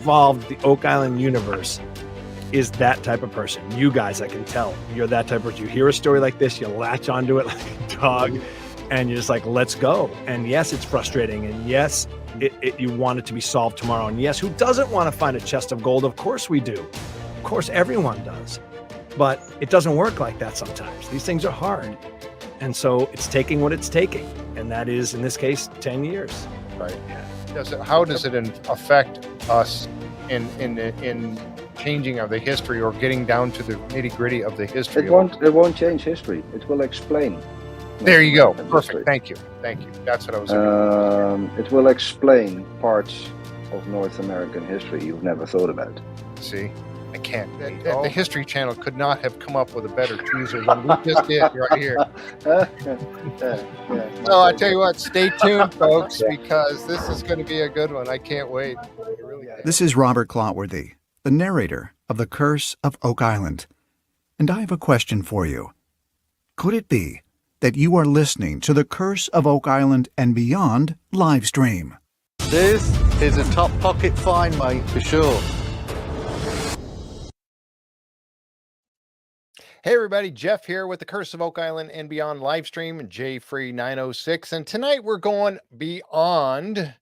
evolved the Oak Island universe is that type of person. You guys, I can tell you're that type of person. You hear a story like this, you latch onto it like a dog, and you're just like, let's go. And yes, it's frustrating. And yes, you want it to be solved tomorrow. And yes, who doesn't want to find a chest of gold? Of course we do. Of course, everyone does. But it doesn't work like that sometimes. These things are hard. And so it's taking what it's taking. And that is, in this case, 10 years. Right. How does it affect us in changing of the history or getting down to the nitty-gritty of the history? It won't change history. It will explain. There you go. Perfect. Thank you. That's what I was saying. It will explain parts of North American history you've never thought about. See, I can't. The History Channel could not have come up with a better teaser than we just did right here. So I tell you what, stay tuned, folks, because this is going to be a good one. I can't wait. This is Robert Clotworthy, the narrator of The Curse of Oak Island. And I have a question for you. Could it be that you are listening to The Curse of Oak Island and Beyond live stream? This is a top pocket find, mate, for sure. Hey everybody, Jeff here with The Curse of Oak Island and Beyond live stream, J-Free 906. And tonight we're going beyond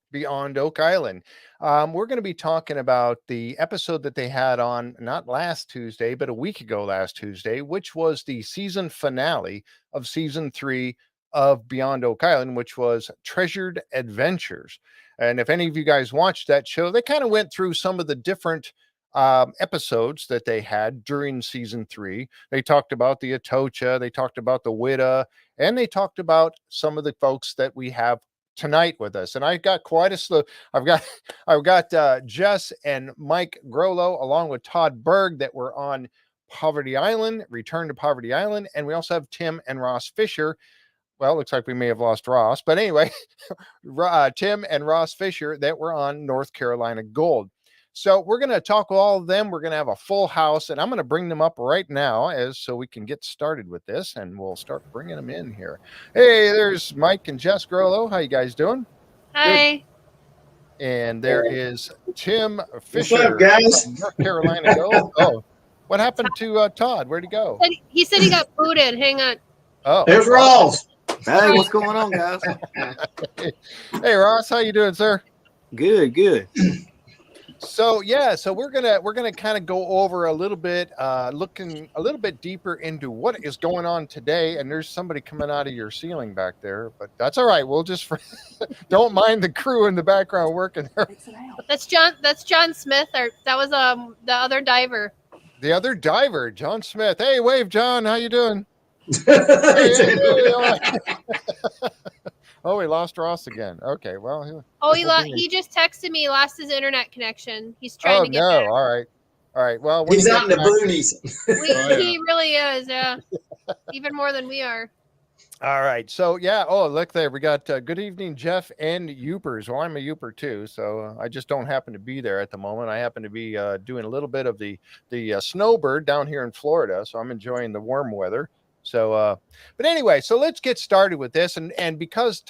Oak Island. We're going to be talking about the episode that they had on, not last Tuesday, but a week ago last Tuesday, which was the season finale of season 3 of Beyond Oak Island, which was Treasured Adventures. And if any of you guys watched that show, they kind of went through some of the different episodes that they had during season 3. They talked about the Atocha, they talked about the Witta, and they talked about some of the folks that we have tonight with us. And I got quite a slew. I've got Jess and Mike Groleau along with Todd Berg that were on Poverty Island, Return to Poverty Island, and we also have Tim and Ross Fisher. Well, it looks like we may have lost Ross, but anyway, Tim and Ross Fisher that were on North Carolina Gold. So we're going to talk with all of them. We're going to have a full house, and I'm going to bring them up right now so we can get started with this, and we'll start bringing them in here. Hey, there's Mike and Jess Groleau. How you guys doing? Hi. Good. And there is Tim Fisher. What's up, guys? North Carolina Gold. Oh, what happened to Todd? Where'd he go? He said he got booted. Hang on. Oh, there's Ross. Hey, what's going on, guys? Hey, Ross, how you doing, sir? Good. So we're gonna kind of go over a little bit, looking a little bit deeper into what is going on today. And there's somebody coming out of your ceiling back there, but that's all right. We'll just don't mind the crew in the background working there. That's John Smith, or that was the other diver. The other diver, John Smith. Hey, wave, John. How you doing? Oh, we lost Ross again. Okay, well. He just texted me. He lost his internet connection. He's trying to get back. All right. Well, he's out in the boonies. He really is. Yeah, even more than we are. All right. So yeah. Oh, look there. We got good evening, Jeff and Youpers. Well, I'm a Youper too, so I just don't happen to be there at the moment. I happen to be doing a little bit of the snowbird down here in Florida, so I'm enjoying the warm weather. So, but anyway, so let's get started with this. And because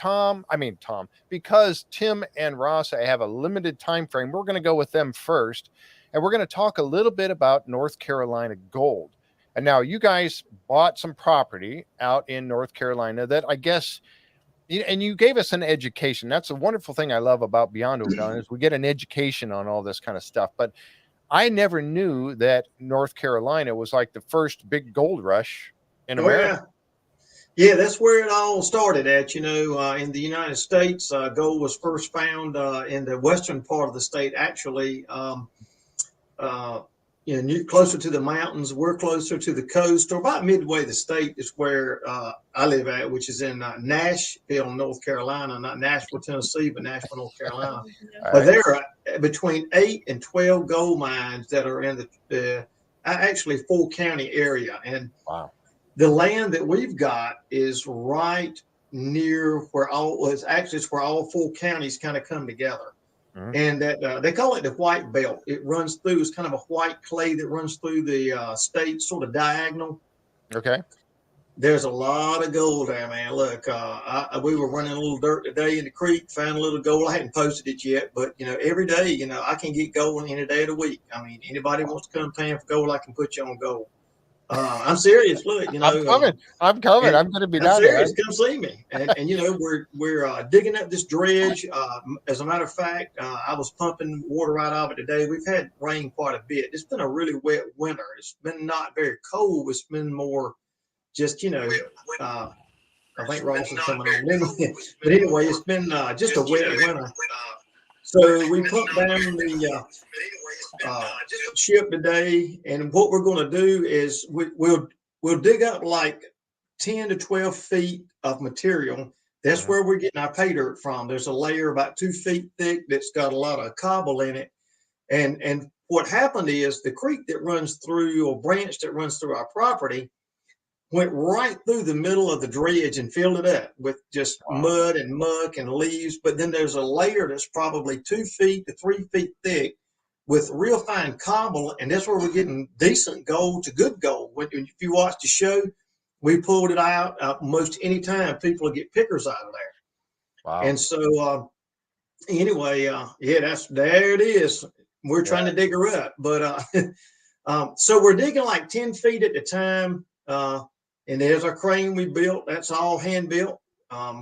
because Tim and Ross, I have a limited time frame, we're going to go with them first. And we're going to talk a little bit about North Carolina Gold. And now you guys bought some property out in North Carolina that I guess, and you gave us an education. That's a wonderful thing I love about Beyond Oak Island is we get an education on all this kind of stuff. But I never knew that North Carolina was like the first big gold rush in America. Yeah, that's where it all started at. In the United States, gold was first found in the western part of the state, actually, closer to the mountains. We're closer to the coast, or about midway the state is where I live at, which is in Nashville, North Carolina, not Nashville, Tennessee, but Nashville, North Carolina. But there are between 8 and 12 gold mines that are in the actually full county area. And wow. The land that we've got is right near where it's where all 4 counties kind of come together. Mm-hmm. And that they call it the White Belt. It runs through, it's kind of a white clay that runs through the state, sort of diagonal. Okay. There's a lot of gold there, man. Look, we were running a little dirt today in the creek, found a little gold. I hadn't posted it yet, but every day, I can get gold any day of the week. I mean, anybody wants to come pan for gold, I can put you on gold. I'm serious. Look, I'm coming. I'm coming. I'm going to be I'm down serious. there. Come see me. And we're digging up this dredge. As a matter of fact, I was pumping water out of it today. We've had rain quite a bit. It's been a really wet winter. It's been not very cold. It's been more just, I think Ross is coming on. But anyway, it's been just a wet winter. So we pumped down the ship today, and what we're going to do is we'll dig up like 10 to 12 feet of material. That's where we're getting our pay dirt from. There's a layer about 2 feet thick that's got a lot of cobble in it. And what happened is the creek that runs through, or branch that runs through our property, went right through the middle of the dredge and filled it up with just mud and muck and leaves. But then there's a layer that's probably 2 feet to 3 feet thick with real fine cobble, and that's where we're getting decent gold to good gold. If you watch the show, we pulled it out most any time. People will get pickers out of there. Wow. And so anyway, there it is. We're trying to dig her up, but so we're digging like 10 feet at a time. And there's our crane we built. That's all hand built.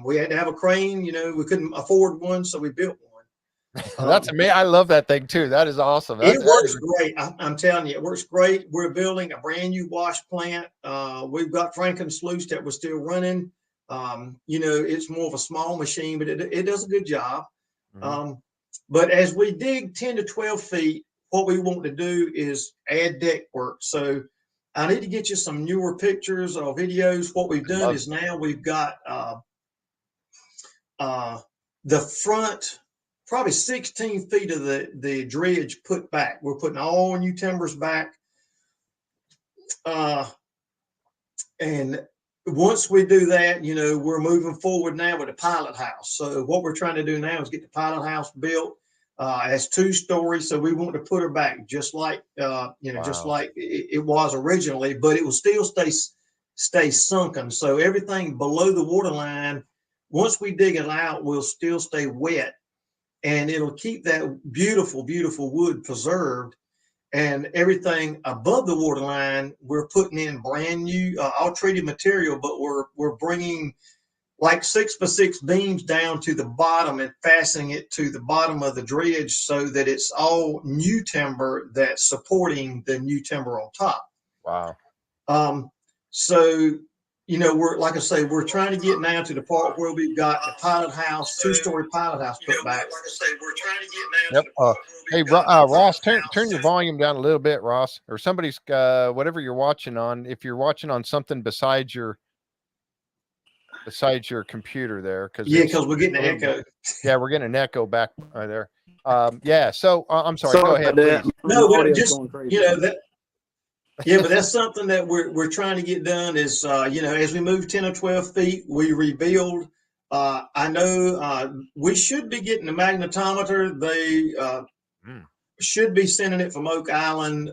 We had to have a crane, we couldn't afford one, so we built one. That's amazing. I love that thing too. That is awesome. It works great. I'm telling you, it works great. We're building a brand new wash plant. We've got Franken sluice that was still running. It's more of a small machine, but it does a good job. But as we dig 10 to 12 feet, what we want to do is add deck work. So I need to get you some newer pictures or videos. What we've done is now we've got the front, probably 16 feet of the dredge put back. We're putting all new timbers back. And once we do that, we're moving forward now with the pilot house. So what we're trying to do now is get the pilot house built. It's 2 stories, so we want to put her back just like just like it was originally, but it will still stay sunken. So everything below the water line, once we dig it out, will still stay wet, and it'll keep that beautiful, beautiful wood preserved. And everything above the water line, we're putting in brand new, all treated material, but we're bringing like 6x6 beams down to the bottom and fastening it to the bottom of the dredge so that it's all new timber that's supporting the new timber on top. Wow. So, we're, like I say, we're trying to get now to the part where we've got the pilot house, 2-story pilot house put back. Like I say, we're trying to get now. Hey, Ross, turn your volume down a little bit, Ross, or somebody's, whatever you're watching on, if you're watching on something besides your computer there, because we're getting an echo. Yeah, we're getting an echo back there. So I'm sorry. Go ahead, please. No, but just that. Yeah, but that's something that we're trying to get done. Is as we move 10 or 12 feet, we rebuild. I know we should be getting a magnetometer. They should be sending it from Oak Island.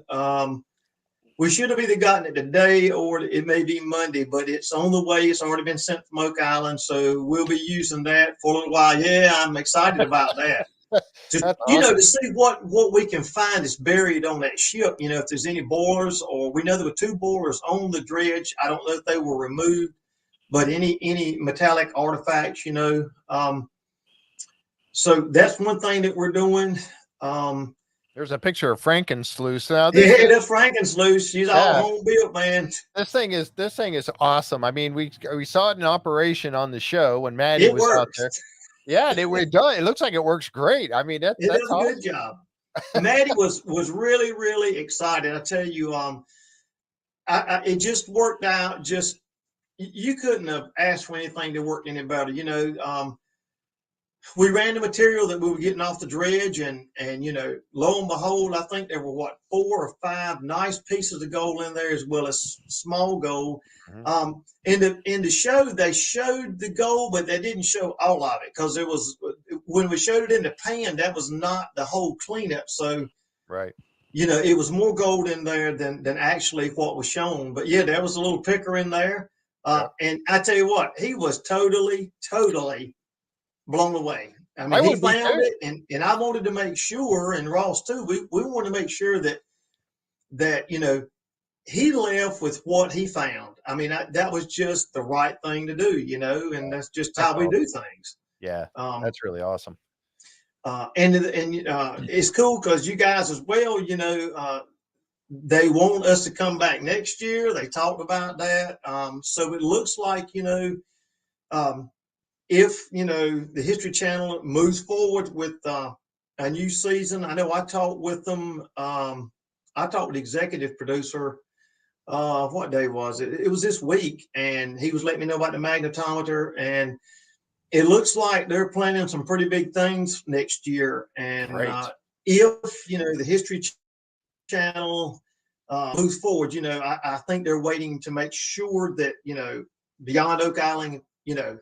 We should have either gotten it today or it may be Monday, but it's on the way. It's already been sent from Oak Island, so we'll be using that for a little while. Yeah, I'm excited about that. To see what we can find is buried on that ship. If there's any boilers, or we know there were 2 boilers on the dredge. I don't know if they were removed, but any metallic artifacts, So that's one thing that we're doing. There's a picture of Franken sluice. That's Franken sluice. She's all home built, man. This thing is awesome. I mean, we saw it in operation on the show when Maddie was out there. Yeah, it does. It looks like it works great. I mean, that's a good job. Maddie was really, really excited. I tell you, it just worked out. Just you couldn't have asked for anything to work any better. We ran the material that we were getting off the dredge, and lo and behold, I think there were 4 or 5 nice pieces of gold in there, as well as small gold. In the show, they showed the gold, but they didn't show all of it, because when we showed it in the pan, that was not the whole cleanup. So right, it was more gold in there than actually what was shown. But yeah, there was a little picker in there. And I tell you what, he was totally blown away. I mean, I he would be found too. it, and I wanted to make sure, and Ross too, we wanted to make sure that you know, he left with what he found. I mean, that was just the right thing to do, you know, and that's just That's how we awesome. do things. Yeah, Um, that's really awesome. and it's cool because you guys as well, you know, they want us to come back next year. They talked about that. So it looks like, you know, if, you know, the History Channel moves forward with a new season, I know I talked with them. I talked with the executive producer. What day was it? It was this week, and he was letting me know about the magnetometer, and it looks like they're planning some pretty big things next year. And Great. if, you know, the History Channel moves forward, you know, I think they're waiting to make sure that, you know, Beyond Oak Island, you know,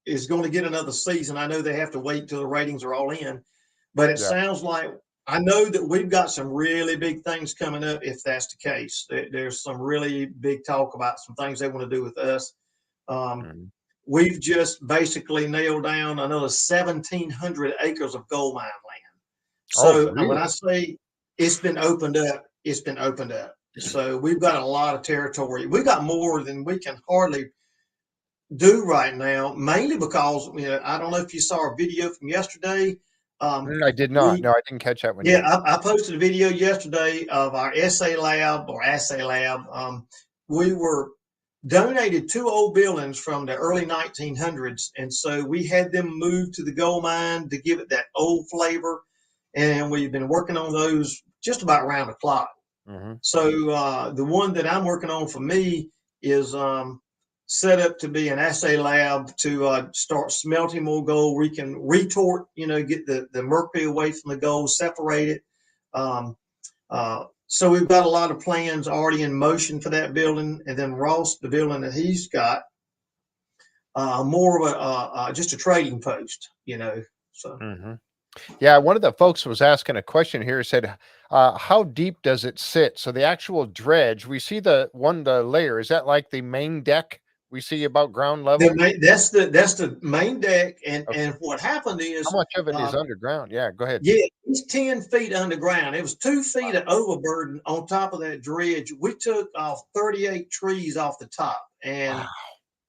is going to get another season. I know they have to wait till the ratings are all in, but it sounds like, I know that we've got some really big things coming up if that's the case. There's some really big talk about some things they want to do with us. We've just basically nailed down another 1,700 acres of gold mine land. So when I say it's been opened up, it's been opened up. So we've got a lot of territory. We got more than we can hardly do right now, mainly because, you know, I don't know if you saw our video from yesterday. I did not. No, I didn't catch that one. Yeah, I posted a video yesterday of our assay lab. We were donated 2 old buildings from the early 1900s, and so we had them moved to the gold mine to give it that old flavor, and we've been working on those just about around the clock. So the one that I'm working on for me is set up to be an assay lab to start smelting more gold. We can retort, you know, get the mercury away from the gold, separate it. So we've got a lot of plans already in motion for that building. And then Ross, the building that he's got, more of just a trading post, you know. So. Yeah, one of the folks was asking a question here, said, how deep does it sit? So the actual dredge, we see the layer, is that like the main deck we see about ground level? That's the main deck, and what happened is, how much of it is underground? Yeah, go ahead. Yeah, it's 10 feet underground. It was 2 feet of overburden on top of that dredge. We took off 38 trees off the top, and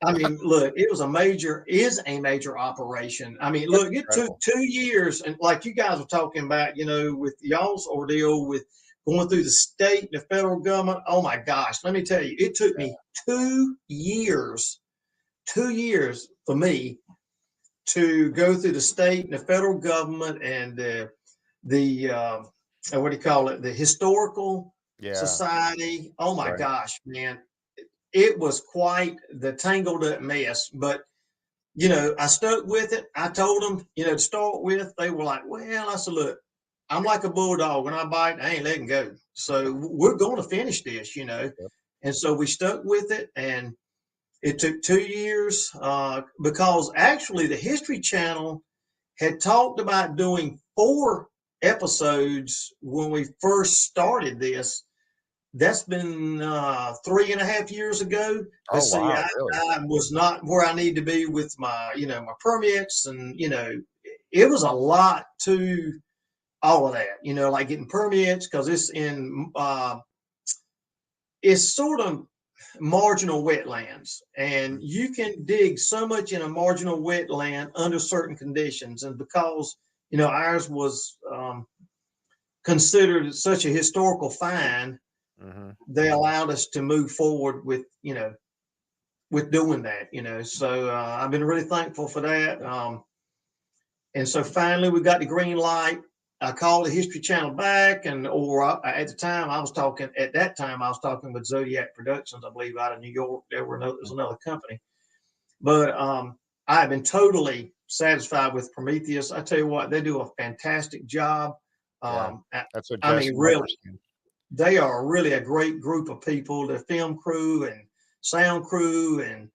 I mean, look, it was a major operation. I mean, look, it took 2 years, and like you guys were talking about, you know, with y'all's ordeal with going through the state and the federal government. Oh my gosh, let me tell you, it took me 2 years for me to go through the state and the federal government and the what do you call it? The historical society. Oh my gosh, man. It was quite the tangled up mess, but you know, I stuck with it. I told them, you know, to start with, they were like, well, I said, look, I'm like a bulldog. When I bite, I ain't letting go. So we're going to finish this, you know. And so we stuck with it, and it took 2 years because actually the History Channel had talked about doing 4 episodes when we first started this. That's been 3.5 years ago. But see, I was not where I need to be with my, you know, my permits, and you know, it was a lot to all of that. You know, like getting permits because it's in it's sort of marginal wetlands, and you can dig so much in a marginal wetland under certain conditions. And because, you know, ours was considered such a historical find, they allowed us to move forward with, you know, with doing that, you know. So I've been really thankful for that. And so finally we got the green light. I called the History Channel back, and at that time I was talking with Zodiac Productions, I believe, out of New York. There was another company, but I have been totally satisfied with Prometheus. I tell you what, they do a fantastic job. That's what I mean, really, they are really a great group of people. The film crew and sound crew, and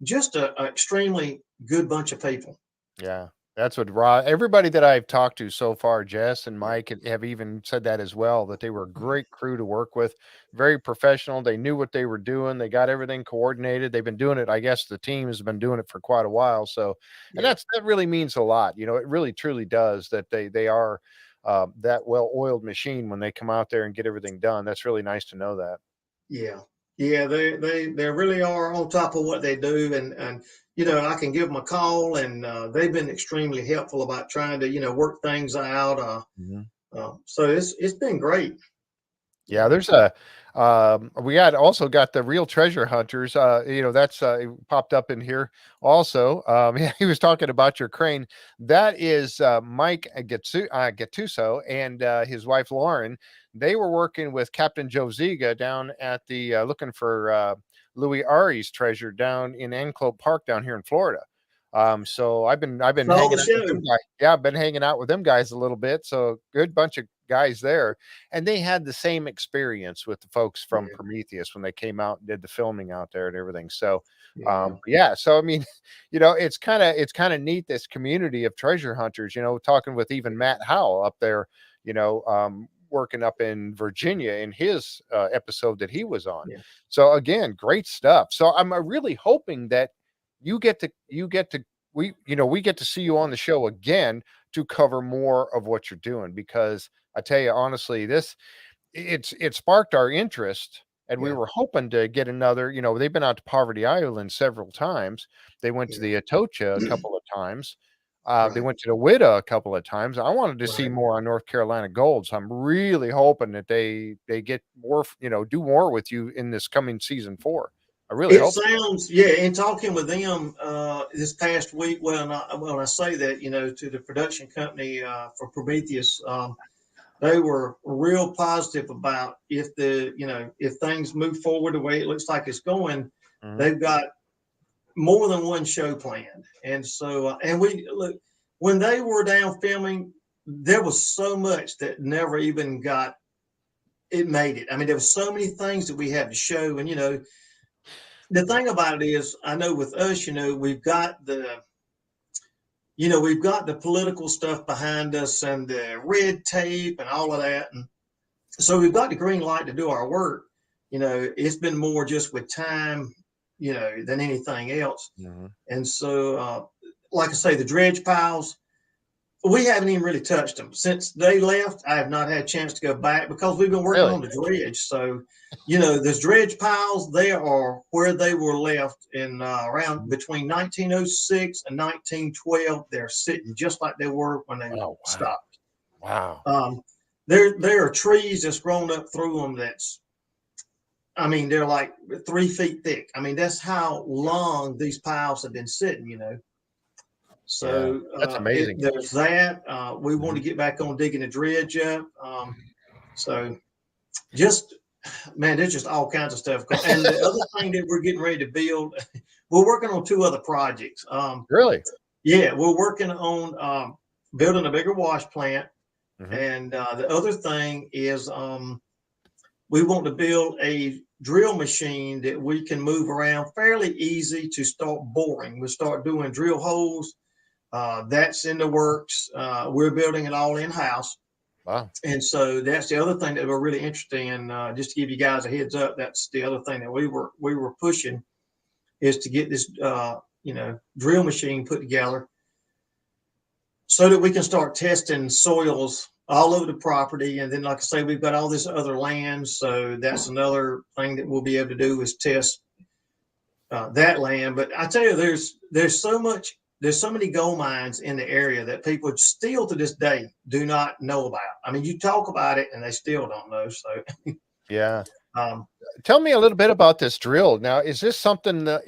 just an extremely good bunch of people. Yeah. That's what everybody that I've talked to so far, Jess and Mike, have even said that as well, that they were a great crew to work with, very professional. They knew what they were doing. They got everything coordinated. They've been doing it. I guess the team has been doing it for quite a while. So, and Yeah. that really means a lot. It really truly does, that they are that well-oiled machine when they come out there and get everything done. That's really nice to know that. Yeah. Yeah, they really are on top of what they do, and I can give them a call, and they've been extremely helpful about trying to work things out. So it's been great. Yeah, there's a we had also got the real treasure hunters. That's it popped up in here also. Yeah, he was talking about your crane. That is Mike Gattuso and his wife Lauren. They were working with Captain Joe Ziga down at the looking for Louis Ari's treasure down in Anclote Park down here in Florida. So I've been Saw hanging the out with show. them guys. Yeah, I've been hanging out with them guys a little bit. So good bunch of guys there. And they had the same experience with the folks from Yeah. Prometheus when they came out and did the filming out there and everything. So Yeah. yeah. So I mean, it's kind of neat, this community of treasure hunters, talking with even Matt Howell up there, working up in Virginia in his episode that he was on. Yeah. So again, great stuff. So I'm really hoping that we get to see you on the show again to cover more of what you're doing, because I tell you honestly, it sparked our interest, and we Yeah. were hoping to get another. They've been out to Poverty Island several times. They went to the Atocha a couple of times. They Right. went to the Witta a couple of times. I wanted to see Right. more on North Carolina Gold, so I'm really hoping that they get more, do more with you in this coming season 4. I really It hope. sounds, yeah. In talking with them this past week, when I say that, to the production company for Prometheus, they were real positive about if things move forward the way it looks like it's going. Mhm. They've got more than one show planned, and so and we look, when they were down filming, there was so much that never even got it made it. I mean, there was so many things that we had to show, and the thing about it is, I know with us, we've got the political stuff behind us and the red tape and all of that. And so we've got the green light to do our work. It's been more just with time, than anything else. Mhm. And so, like I say, the dredge piles, we haven't even really touched them since they left. I have not had a chance to go back because we've been working Really? on the dredge. So, those dredge piles, they are where they were left in around between 1906 and 1912. They're sitting just like they were when they Oh, wow. stopped. Wow. There are trees that's grown up through them. They're like 3 feet thick. I mean, that's how long these piles have been sitting. So that's amazing. there's that. We want to Mhm. get back on digging the dredge up. So just, man, there's just all kinds of stuff. And the other thing that we're getting ready to build, we're working on 2 other projects. Really? Yeah, we're working on building a bigger wash plant. Mhm. And the other thing is we want to build a drill machine that we can move around fairly easy to start boring. We'll start doing drill holes. That's in the works. We're building it all in-house. Wow. And so that's the other thing that we're really interested in. Just to give you guys a heads up, that's the other thing that we were pushing, is to get this drill machine put together so that we can start testing soils all over the property. And then, like I say, we've got all this other land. So that's another thing that we'll be able to do, is test that land. But I tell you, there's so many gold mines in the area that people still to this day do not know about. I mean, you talk about it and they still don't know. So Yeah. um, Tell me a little bit about this drill. Now, is this something that,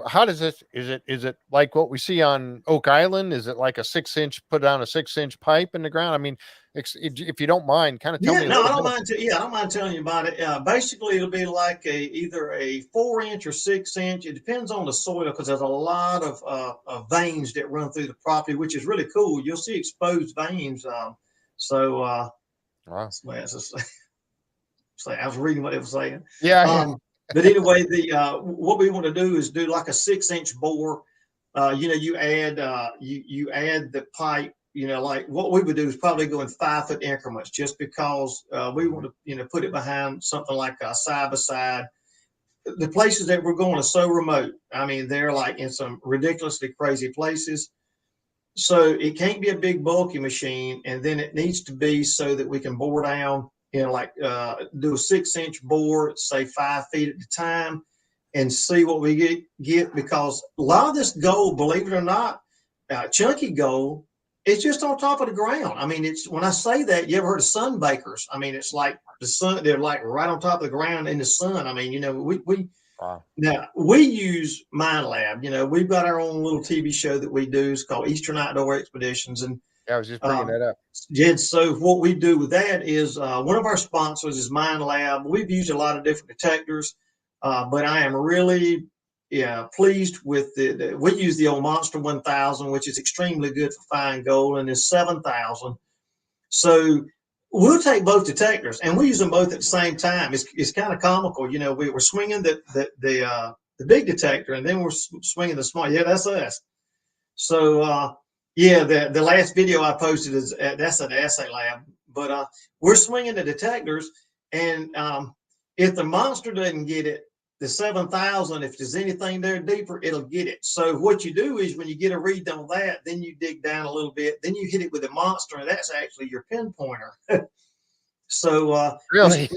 how does this, is it like what we see on Oak Island? Is it like a 6-inch, put down a 6-inch pipe in the ground? I mean, if you don't mind, kind of tell me a little I don't bit. mind. I don't mind telling you about it. Basically, it'll be like either a 4-inch or 6-inch. It depends on the soil, because there's a lot of veins that run through the property, which is really cool. You'll see exposed veins. Wow. I was reading what it was saying. Yeah. But anyway, what we want to do is do like a 6-inch bore you add you add the pipe. Like what we would do is probably go in 5-foot increments, just because we want to put it behind something like a side by side. The places that we're going are so remote. I mean, they're like in some ridiculously crazy places. So it can't be a big bulky machine, and then it needs to be so that we can bore down, like do a 6-inch bore, say 5 feet at a time, and see what we get. Because a lot of this gold, believe it or not, chunky gold, it's just on top of the ground. I mean, it's when I say that, you ever heard of sun bakers? I mean, it's like the sun; they're like right on top of the ground in the sun. I mean, we Wow. now we use Mind Lab. We've got our own little TV show that we do. It's called Eastern Outdoor Expeditions, and Yeah, I was just bringing that up. Jed. So what we do with that is one of our sponsors is Mind Lab. We've used a lot of different detectors, but I am really pleased with we use the old Monster 1000, which is extremely good for fine gold, and there's 7,000. So we'll take both detectors and we use them both at the same time. It's kind of comical. We were swinging the big detector, and then we're swinging the small. Yeah, that's us. So, the last video I posted is that's at the Essay Lab, but we're swinging the detectors, and if the Monster doesn't get it, the 7,000, if there's anything there deeper, it'll get it. So what you do is when you get a read on that, then you dig down a little bit, then you hit it with the Monster, and that's actually your pinpointer. So Really?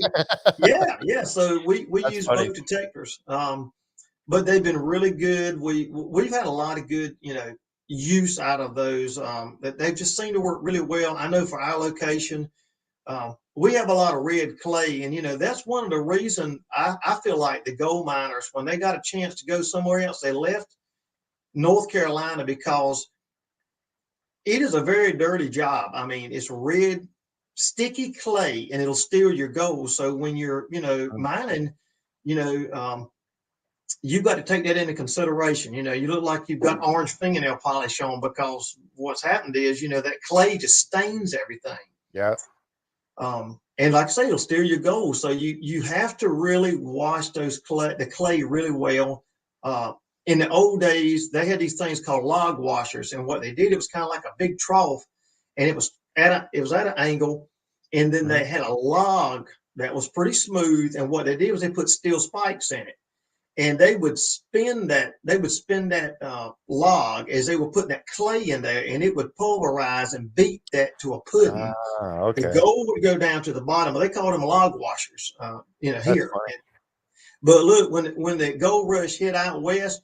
yeah. So we use funny. both detectors, but they've been really good. We've had a lot of good use out of those. That they've just seemed to work really well. I know for our location, we have a lot of red clay, and that's one of the reasons I feel like the gold miners, when they got a chance to go somewhere else, they left North Carolina, because it is a very dirty job. I mean, it's red, sticky clay, and it'll steal your gold. So when you're mining, you've got to take that into consideration. You look like you've got orange fingernail polish on, because what's happened is that clay just stains everything. Yeah. And like I say, it'll steal your gold. So you have to really wash the clay really well. In the old days, they had these things called log washers, and what they did, it was kind of like a big trough, and it was at an angle, and then they had a log that was pretty smooth, and what they did was they put steel spikes in it, and they would spin that log as they were putting that clay in there, and it would pulverize and beat that to a pudding. Okay. The gold would go down to the bottom. They called them log washers, here. Funny. But look, when the gold rush hit out west,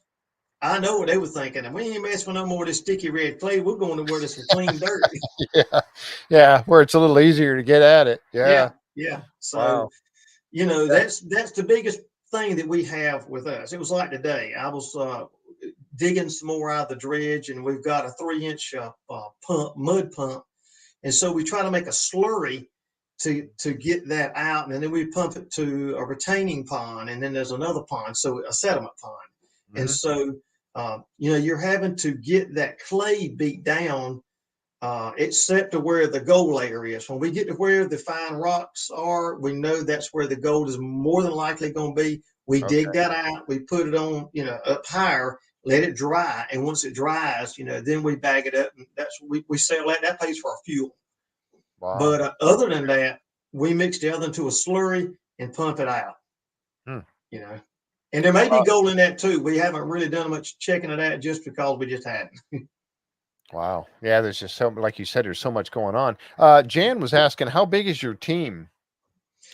I know what they were thinking. And we ain't messing with no more of this sticky red clay. We're going to where there's some clean dirt. Yeah, where it's a little easier to get at it. Yeah. So, wow. That's the biggest thing that we have with us. It was like today. I was digging some more out of the dredge, and we've got a 3-inch mud pump. And so we try to make a slurry to get that out, and then we pump it to a retaining pond, and then there's another pond, so a sediment pond. And so, you're having to get that clay beat down, except to where the gold layer is. When we get to where the fine rocks are, we know that's where the gold is more than likely going to be. We dig that out, we put it on, up higher, let it dry. And once it dries, then we bag it up, and that's we sell that pays for our fuel. Wow. But other than that, we mix the other into a slurry and pump it out, and there may be gold in that too. We haven't really done much checking of that just because we just hadn't. Wow. Yeah, there's just so, like you said, there's so much going on. Jan was asking, how big is your team?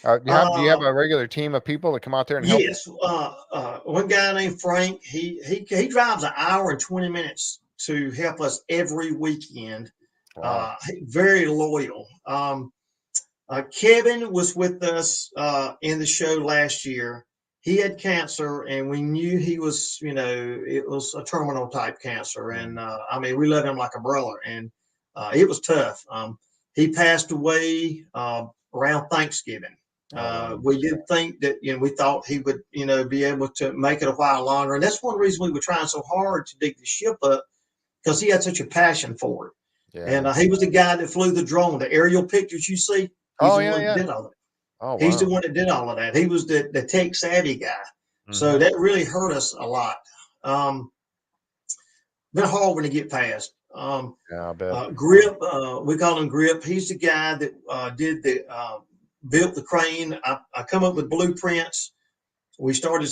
Do you have a regular team of people that come out there and help? Yes. One guy named Frank, he drives an hour and 20 minutes to help us every weekend. Wow. Very loyal. Kevin was with us in the show last year. He had cancer, and we knew he was, it was a terminal type cancer. And we loved him like a brother, and it was tough. He passed away around Thanksgiving. We did think that, we thought he would, be able to make it a while longer. And that's one reason we were trying so hard to dig the ship up, because he had such a passion for it. Yeah. And he was the guy that flew the drone, the aerial pictures you see. He's the one that did all of it. Oh, wow. He's the one that did all of that. He was the tech savvy guy. So that really hurt us a lot. been hard when to get past. Yeah, I bet. Grip, we call him Grip. He's the guy that built the crane. I come up with blueprints. We started,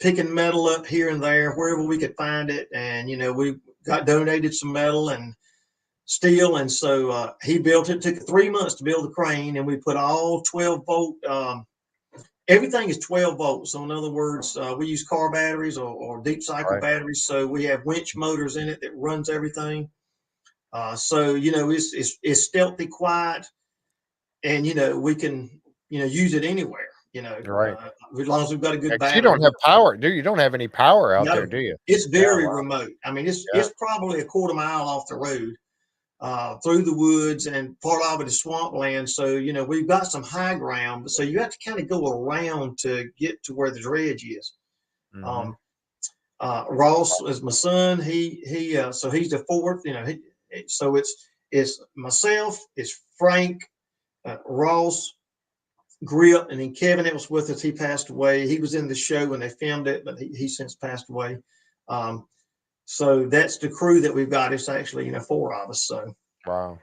picking metal up here and there, wherever we could find it. And, we got donated some metal and steel. And so he built it. Took 3 months to build the crane. And we put all 12-volt, everything is 12 volts. So in other words, we use car batteries or deep cycle batteries. So we have winch motors in it that runs everything. So, it's stealthy, quiet, and, we can, use it anywhere, as long as we've got a good battery. You don't have power, do you? You don't have any power out there, do you? It's very remote. I mean, it's probably a quarter mile off the road, through the woods, and part of it is swampland. So, we've got some high ground, so you have to kind of go around to get to where the dredge is. Mm-hmm. Ross is my son. So he's the fourth, so it's myself, it's Frank, Ross, Grip, and then Kevin that was with us. He passed away. He was in the show when they filmed it, but he since passed away. So that's the crew that we've got. It's actually, 4 of us. So wow.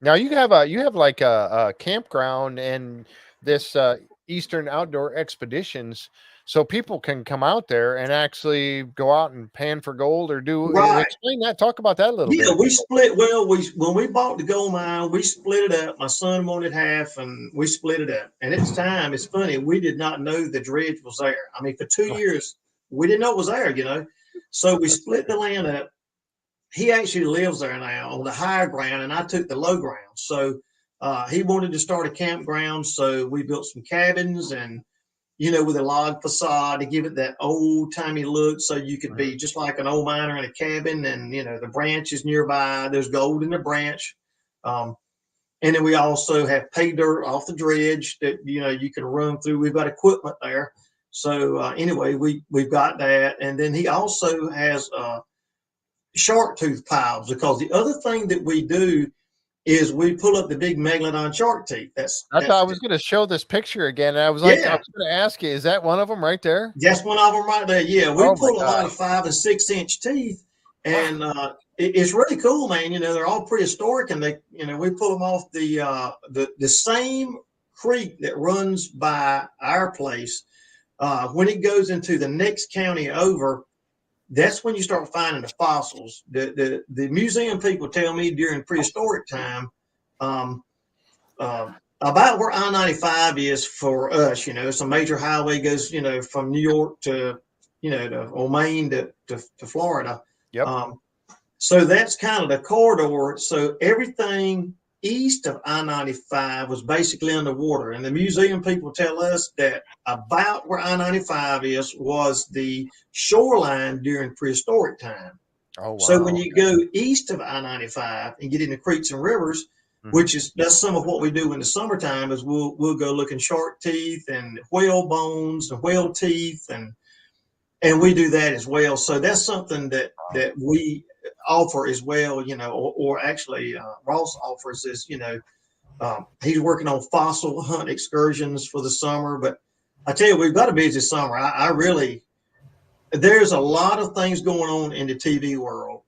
Now you have like a campground and this Eastern Outdoor Expeditions, so people can come out there and actually go out and pan for gold or do. Explain that. Talk about that a little bit. Yeah, we split. Well, when we bought the gold mine, we split it up. My son wanted half, and we split it up. And at the time, it's funny, we did not know the dredge was there. I mean, for 2 years, we didn't know it was there. So we split the land up. He actually lives there now on the higher ground, and I took the low ground. So he wanted to start a campground, so we built some cabins and, with a log facade to give it that old timey look. So you could be just like an old miner in a cabin, and, the branches nearby, there's gold in the branch. And then we also have pay dirt off the dredge that, you can run through. We've got equipment there. So anyway, we've got that. And then he also has shark tooth piles, because the other thing that we do is we pull up the big megalodon shark teeth. I thought I was going to show this picture again. And I was like, I was going to ask you, is that one of them right there? That's one of them right there. Yeah, we pull a lot of 5 and 6 inch teeth, and it's really cool, man. They're all prehistoric, and they, we pull them off the same creek that runs by our place. When it goes into the next county over, that's when you start finding the fossils. The museum people tell me during prehistoric time, about where I-95 is for us, it's a major highway, goes, from New York to, to Maine to Florida. Yep. So that's kind of the corridor. So everything east of I-95 was basically underwater. And the museum people tell us that about where I-95 is was the shoreline during prehistoric time. Oh, wow. So when you go east of I-95 and get into creeks and rivers, that's some of what we do in the summertime, is we'll go looking shark teeth and whale bones and whale teeth, and we do that as well. So that's something that we offer as well, or actually Ross offers is, he's working on fossil hunt excursions for the summer. But I tell you, we've got a busy summer. I really, there's a lot of things going on in the TV world.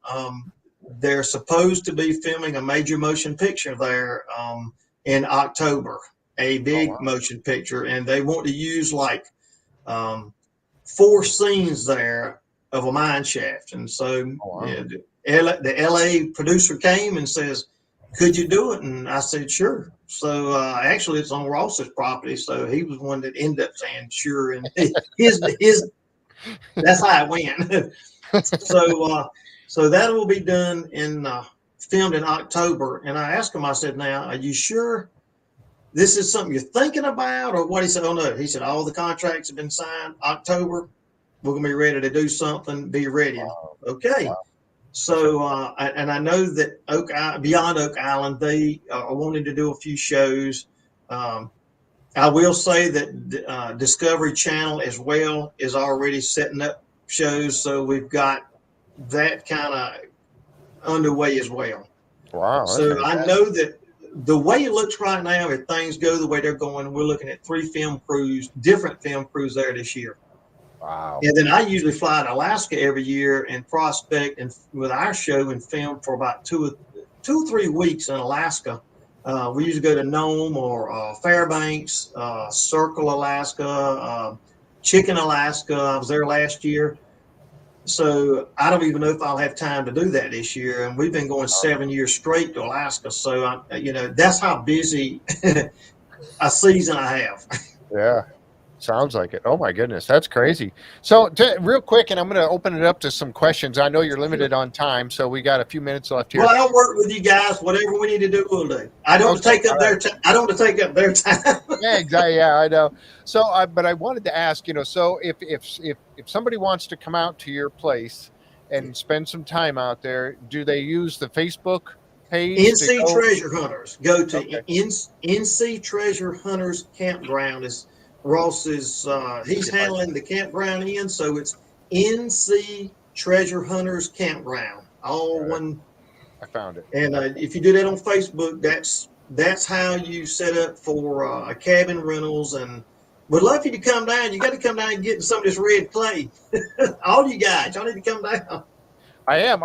They're supposed to be filming a major motion picture there in October, a big motion picture, and they want to use like 4 scenes there of a mine shaft. And so the LA producer came and says, could you do it? And I said, sure. So actually it's on Ross's property. So he was one that ended up saying, sure. And his that's how it went. So that will be done filmed in October. And I asked him, I said, now, are you sure this is something you're thinking about, or what? He said, oh no. He said, all the contracts have been signed. October, we're going to be ready to do something. Be ready. Wow. Okay. Wow. So, and I know that Beyond Oak Island, they are wanting to do a few shows. I will say that Discovery Channel as well is already setting up shows. So we've got that kind of underway as well. Wow. So I know that the way it looks right now, if things go the way they're going, we're looking at 3 film crews, different film crews there this year. Wow. And then I usually fly to Alaska every year and prospect and with our show and film for about 2 or 3 weeks in Alaska. We usually go to Nome or Fairbanks, Circle, Alaska, Chicken, Alaska. I was there last year. So I don't even know if I'll have time to do that this year. And we've been going 7 years straight to Alaska. So, that's how busy a season I have. Yeah. Sounds like it. Oh my goodness, that's crazy. So real quick, and I'm going to open it up to some questions. I know you're limited on time, so we got a few minutes left here. Well, I'll work with you guys. Whatever we need to do, we'll do. I don't take up their time. I don't take up their time. Yeah, exactly. Yeah, I know. So, but I wanted to ask, so if somebody wants to come out to your place and spend some time out there, do they use the Facebook page? NC Treasure Hunters. Go to Okay. NC Treasure Hunters Campground. Is Ross's? He's handling the campground in, so it's NC Treasure Hunters Campground. All one. I found it. And if you do that on Facebook, that's how you set up for cabin rentals. And would love you to come down. You got to come down and get some of this red clay. All you guys, y'all need to come down. I am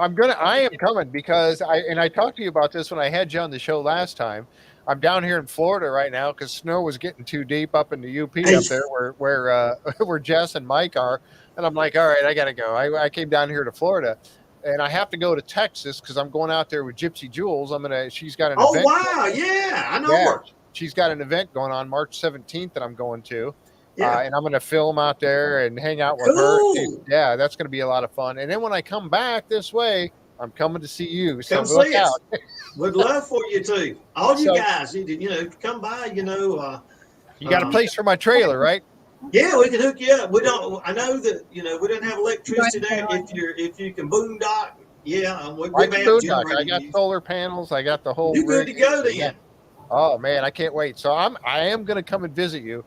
coming because I talked to you about this when I had you on the show last time. I'm down here in Florida right now because snow was getting too deep up in the UP up there where Jess and Mike are. And I'm like, all right, I got to go. I came down here to Florida and I have to go to Texas because I'm going out there with Gypsy Jules. She's got an event. Oh, wow. Yeah, I know her. She's got an event going on March 17th that I'm going to. Yeah. And I'm going to film out there and hang out with her. Yeah, that's going to be a lot of fun. And then when I come back this way, I'm coming to see you. So come see us. Would love for you too. All you guys, come by. You got a place for my trailer, right? Yeah, we can hook you up. I know that we don't have electricity there. If you can boondock, I can boondock. I got solar panels. I got the whole. You're good to go then. Yeah. Oh man, I can't wait. So I am going to come and visit you.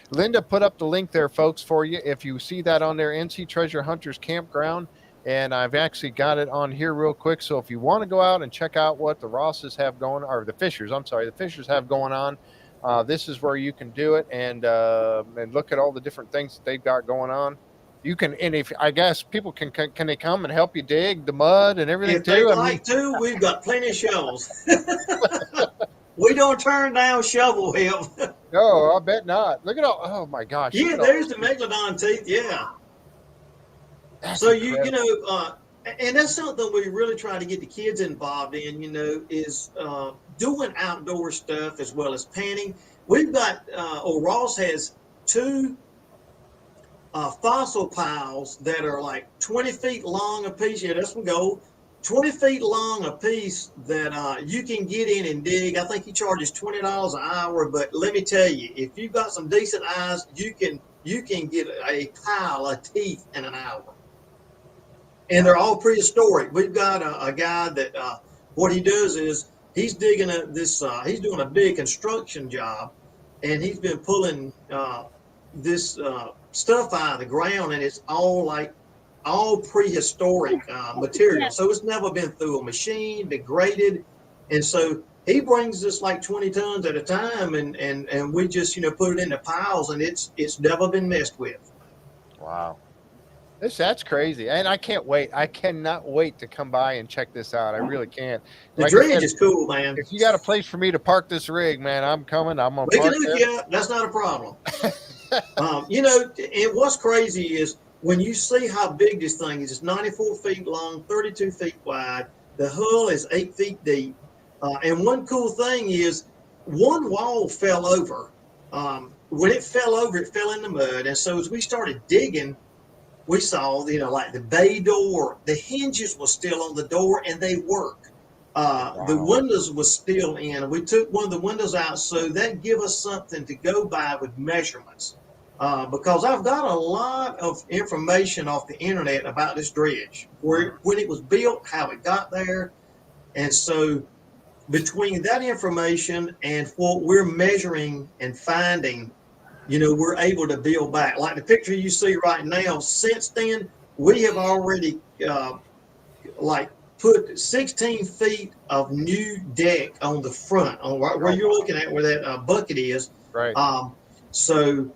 Linda put up the link there, folks, for you. If you see that on there, NC Treasure Hunters Campground, and I've actually got it on here real quick. So if you want to go out and check out what the Rosses have going, or the Fishers have going on, this is where you can do it and look at all the different things that they've got going on. You can, and if I guess people can they come and help you dig the mud and everything too? If they'd like to, we've got plenty of shovels. We don't turn down shovel help. No, I bet not. Look at all. Oh my gosh. Yeah, there's the megalodon teeth. Yeah. That's so incredible. And that's something we really try to get the kids involved in. Is doing outdoor stuff as well as panning. We've got Ross has 2 fossil piles that are like 20 feet long a piece. Yeah, that's from gold. 20 feet long a piece that you can get in and dig. I think he charges $20 an hour, but let me tell you, if you've got some decent eyes, you can get a pile of teeth in an hour. And they're all prehistoric. We've got a guy that what he does is he's digging he's doing a big construction job, and he's been pulling this stuff out of the ground, and it's all prehistoric material. So it's never been through a machine, degraded. And so he brings us like 20 tons at a time and we just, put it in the piles, and it's never been messed with. Wow. That's crazy. And I can't wait. I cannot wait to come by and check this out. I really can't. The dredge is cool, man. If you got a place for me to park this rig, man, I'm coming. I'm going to park it. Yeah, that's not a problem. And what's crazy is, when you see how big this thing is, it's 94 feet long, 32 feet wide. The hull is 8 feet deep. And one cool thing is one wall fell over. When it fell over, it fell in the mud. And so as we started digging, we saw, like the bay door, the hinges were still on the door and they work. Wow. The windows was still in. We took one of the windows out, so that give us something to go by with measurements. Because I've got a lot of information off the internet about this dredge, when it was built, how it got there. And so between that information and what we're measuring and finding, we're able to build back. Like the picture you see right now, since then, we have already put 16 feet of new deck on the front, on where you're looking at, where that bucket is. Right. So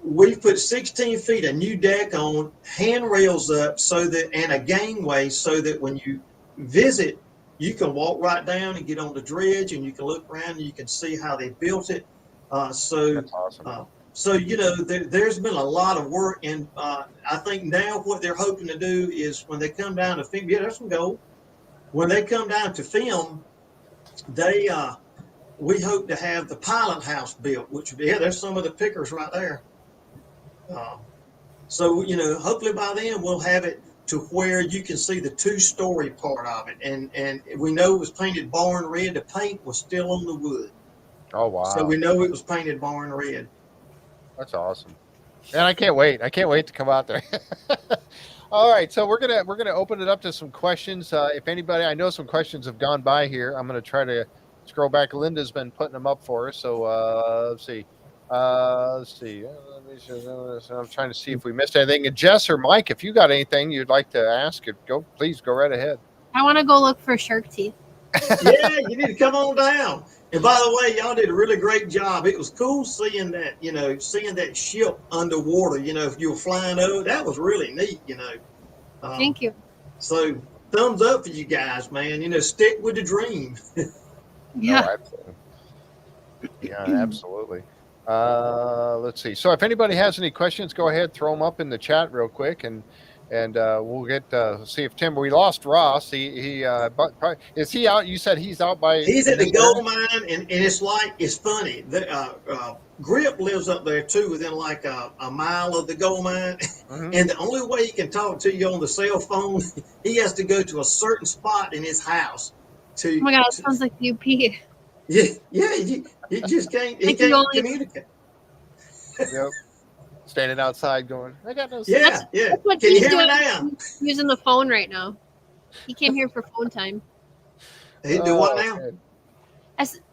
we put 16 feet of new deck on, handrails up so that, and a gangway so that when you visit, you can walk right down and get on the dredge, and you can look around and you can see how they built it. So That's awesome. So, you know, there's been a lot of work, and I think now what they're hoping to do is when they come down to film, yeah, there's some gold. When they come down to film, we hope to have the pilot house built, which would be, yeah, there's some of the pickers right there. So, you know, hopefully by then we'll have it to where you can see the 2-story part of it. And we know it was painted barn red. The paint was still on the wood. Oh, wow. So we know it was painted barn red. That's awesome. And I can't wait. I can't wait to come out there. All right. So we're gonna open it up to some questions. If anybody, I know some questions have gone by here. I'm going to try to scroll back. Linda's been putting them up for us. So let's see. I'm trying to see if we missed anything. And Jess or Mike, if you got anything you'd like to ask, please go right ahead. I want to go look for shark teeth. Yeah, you need to come on down. And by the way, y'all did a really great job. It was cool seeing that, you know, seeing that ship underwater, you know, if you were flying over. That was really neat, you know. Thank you. So thumbs up for you guys, man. You know, stick with the dream. Yeah. Oh, absolutely. Yeah, absolutely. Let's see. So if anybody has any questions, go ahead, throw them up in the chat real quick, and we'll get see if Tim. We lost Ross. But is he out? You said he's out by. He's at the gold mine, and it's funny. Grip lives up there too, within like a mile of the gold mine. Mm-hmm. And the only way he can talk to you on the cell phone, he has to go to a certain spot in his house. Oh my God, it sounds like UP. Yeah, he just can't. He can't communicate. Yep. Standing outside going, I got no sense. Yeah. That's what Can he's you hear me doing. now? He's using the phone right now. He came here for phone time. He do what now?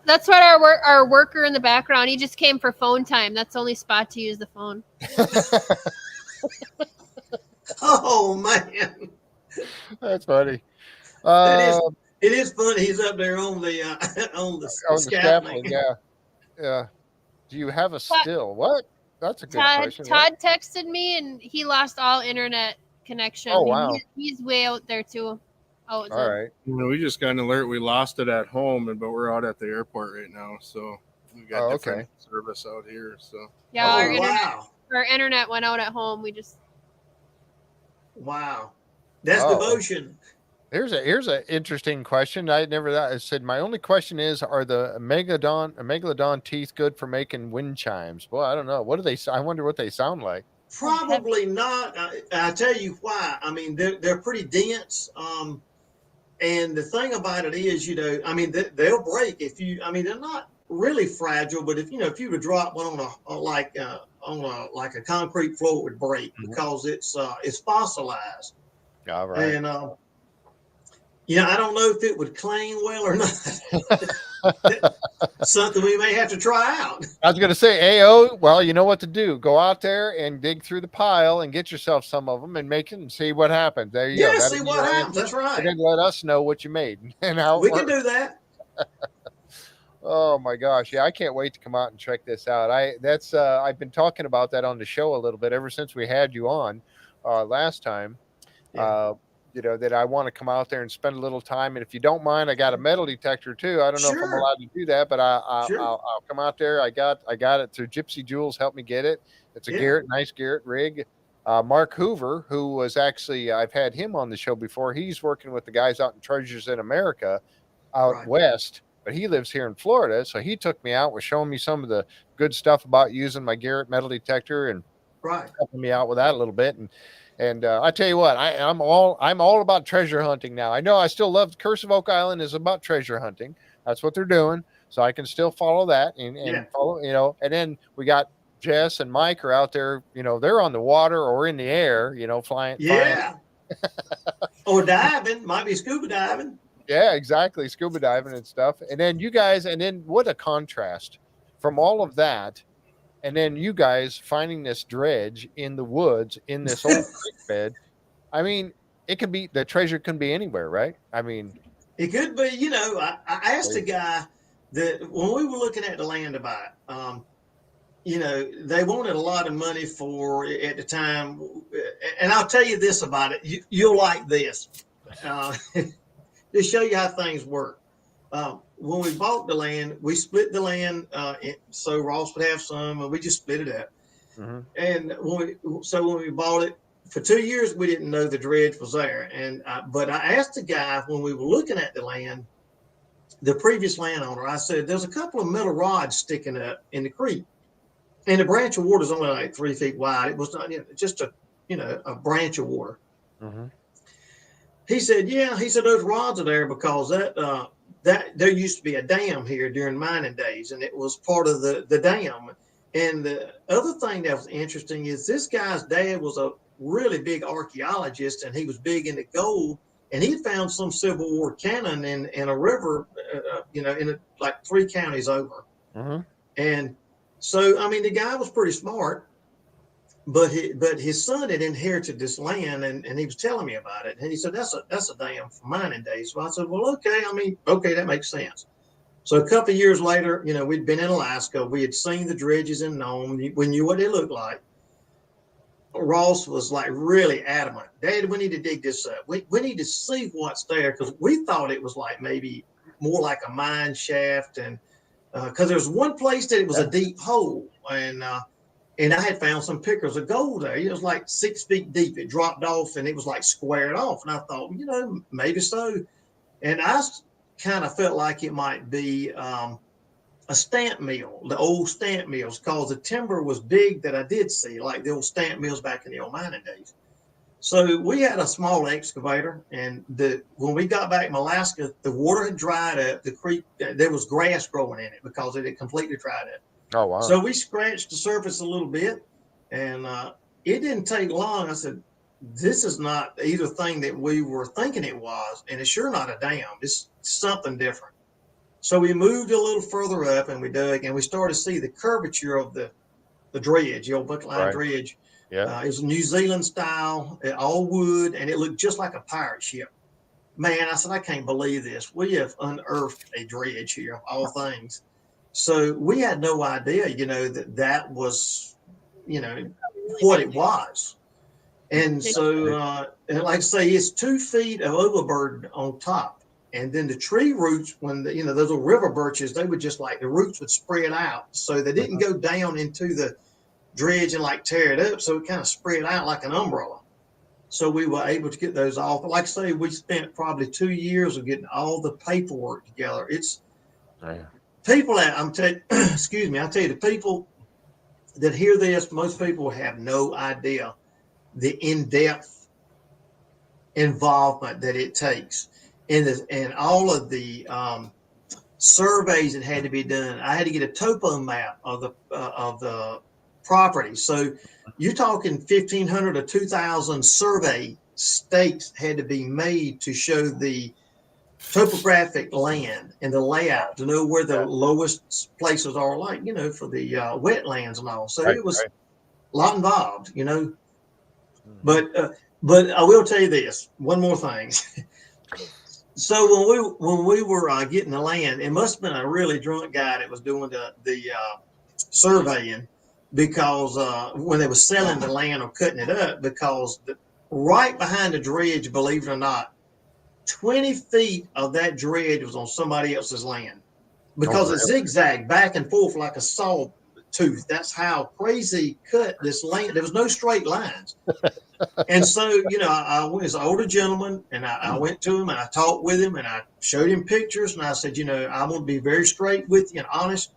That's what our worker in the background. He just came for phone time. That's the only spot to use the phone. Oh man, that's funny. It is funny. He's up there on the scaffolding. Yeah. Do you have a still? What? That's a good question. Todd texted me, and he lost all internet connection. Oh wow. He's way out there too. All right. You know, we just got an alert. We lost it at home, but we're out at the airport right now, so we got different service out here. So yeah, our internet went out at home. Wow, that's devotion. Here's an interesting question. I said my only question is, are the megalodon teeth good for making wind chimes? Well, I don't know. What do they? I wonder what they sound like. Probably not. I tell you why. I mean, they're pretty dense. And the thing about it is, you know, I mean, they'll break if you. I mean, they're not really fragile, but if you know, if you were to drop one on a concrete floor, it would break because it's fossilized. All right. And you know, I don't know if it would cling well or not. Something we may have to try out. I was going to say, AO, well, you know what to do. Go out there and dig through the pile and get yourself some of them and make it and see what happens. There you go. Yeah, see what happens. That's right. And then let us know what you made and how we can do that. Oh my gosh. Yeah, I can't wait to come out and check this out. I've been talking about that on the show a little bit ever since we had you on last time. Yeah. You know, that I want to come out there and spend a little time. And if you don't mind, I got a metal detector too. I don't know if I'm allowed to do that, but I'll come out there. I got it through Gypsy Jules helped me get it. It's a nice Garrett rig. Mark Hoover, who was actually, I've had him on the show before. He's working with the guys out in Treasures in America out west, but he lives here in Florida. So he took me out, was showing me some of the good stuff about using my Garrett metal detector and helping me out with that a little bit. And I tell you what, I'm all about treasure hunting now. I know I still love Curse of Oak Island is about treasure hunting. That's what they're doing. So I can still follow that and follow, you know, and then we got Jess and Mike are out there, you know, they're on the water or in the air, you know, flying. Yeah. Or diving, might be scuba diving. Yeah, exactly. Scuba diving and stuff. And then you guys, and then what a contrast from all of that. And then you guys finding this dredge in the woods in this old creek bed. I mean, the treasure can be anywhere, right? I mean, it could be. You know, I asked the guy that when we were looking at the land to buy, you know, they wanted a lot of money for at the time. And I'll tell you this about it. You'll like this. To show you how things work. When we bought the land, we split the land so Ross would have some, and we just split it up. Mm-hmm. And when we bought it, for 2 years, we didn't know the dredge was there. But I asked the guy when we were looking at the land, the previous landowner, I said, there's a couple of metal rods sticking up in the creek. And the branch of water is only like 3 feet wide. It was not just a branch of water. Mm-hmm. He said, yeah. He said, those rods are there because that there used to be a dam here during mining days, and it was part of the dam. And the other thing that was interesting is this guy's dad was a really big archaeologist, and he was big into gold. And he found some Civil War cannon in a river, like 3 counties over. Mm-hmm. And so, I mean, the guy was pretty smart, but his son had inherited this land, and he was telling me about it. And he said, that's a dam from mining days. So I said, well, okay, that makes sense. So a couple of years later, we'd been in Alaska. We had seen the dredges in Nome. We knew what they looked like. Ross was like really adamant. Dad, we need to dig this up. We need to see what's there, because we thought it was like maybe more like a mine shaft, and because there was one place that it was a deep hole, and I had found some pickers of gold there. It was like 6 feet deep. It dropped off, and it was like squared off. And I thought, maybe so. And I kind of felt like it might be a stamp mill, the old stamp mills, because the timber was big that I did see, like the old stamp mills back in the old mining days. So we had a small excavator, and when we got back from Alaska, the water had dried up. The creek, there was grass growing in it because it had completely dried up. Oh, wow. So we scratched the surface a little bit, and it didn't take long. I said, this is not either thing that we were thinking it was, and it's sure not a dam. It's something different. So we moved a little further up, and we dug, and we started to see the curvature of the dredge, the old bucket line dredge. Yeah. It was New Zealand style, all wood, and it looked just like a pirate ship. Man, I said, I can't believe this. We have unearthed a dredge here, of all things. So we had no idea, that was, what it was. And so, and like I say, it's 2 feet of overburden on top. And then the tree roots, when those little river birches, they would just like the roots would spread out. So they didn't go down into the dredge and like tear it up. So it kind of spread out like an umbrella. So we were able to get those off. But like I say, we spent probably 2 years of getting all the paperwork together. It's people that I'll tell you, the people that hear this, most people have no idea the in-depth involvement that it takes. And all of the surveys that had to be done. I had to get a topo map of the property. So you're talking 1,500 or 2,000 survey stakes had to be made to show the topographic land and the layout to know where the lowest places are, like for the wetlands and all. So it was a lot involved, But I will tell you this one more thing. So when we were getting the land, it must have been a really drunk guy that was doing the surveying, because when they were selling the land or cutting it up, because right behind the dredge, believe it or not, 20 feet of that dredge was on somebody else's land, because it zigzagged back and forth like a saw tooth. That's how crazy cut this land. There was no straight lines. And so, I was an older gentleman, and I went to him and I talked with him and I showed him pictures, and I said, I want to be very straight with you and honest.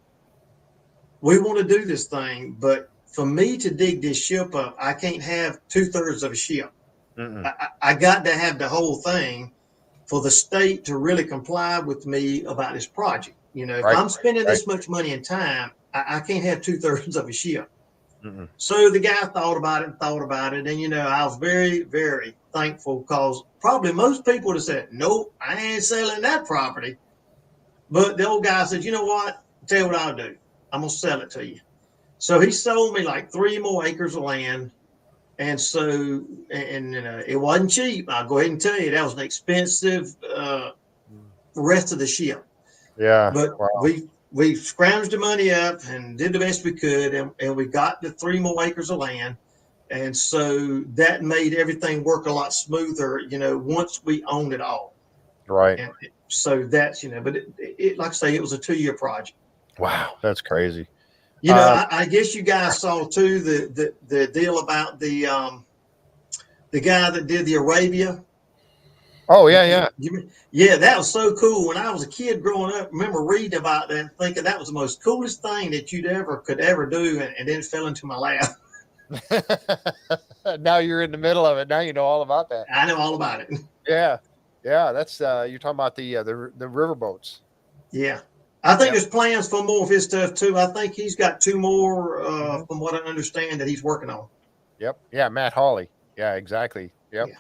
We want to do this thing, but for me to dig this ship up, I can't have 2/3 of a ship. I got to have the whole thing for the state to really comply with me about this project. If I'm spending this much money and time, I can't have 2/3 of a ship. So the guy thought about it. And, I was very, very thankful, because probably most people would have said, nope, I ain't selling that property. But the old guy said, you know what? Tell you what I'll do. I'm going to sell it to you. So he sold me like 3 more acres of land. And so, it wasn't cheap. I'll go ahead and tell you, that was an expensive rest of the ship. Yeah. But we scrounged the money up and did the best we could, and we got the 3 more acres of land. And so that made everything work a lot smoother, once we owned it all. Right. And so that's, but it like I say, it was a 2-year project. Wow. That's crazy. I guess you guys saw too, the deal about the guy that did the Arabia. Oh yeah. Yeah. That was so cool. When I was a kid growing up, I remember reading about that and thinking that was the most coolest thing that could ever do. And then it fell into my lap. Now you're in the middle of it. Now you know all about that. I know all about it. Yeah. That's you're talking about the riverboats. Yeah. I think there's plans for more of his stuff too. I think he's got 2 more from what I understand that he's working on. Yep. Yeah, Matt Hawley. Yeah, exactly. Yep.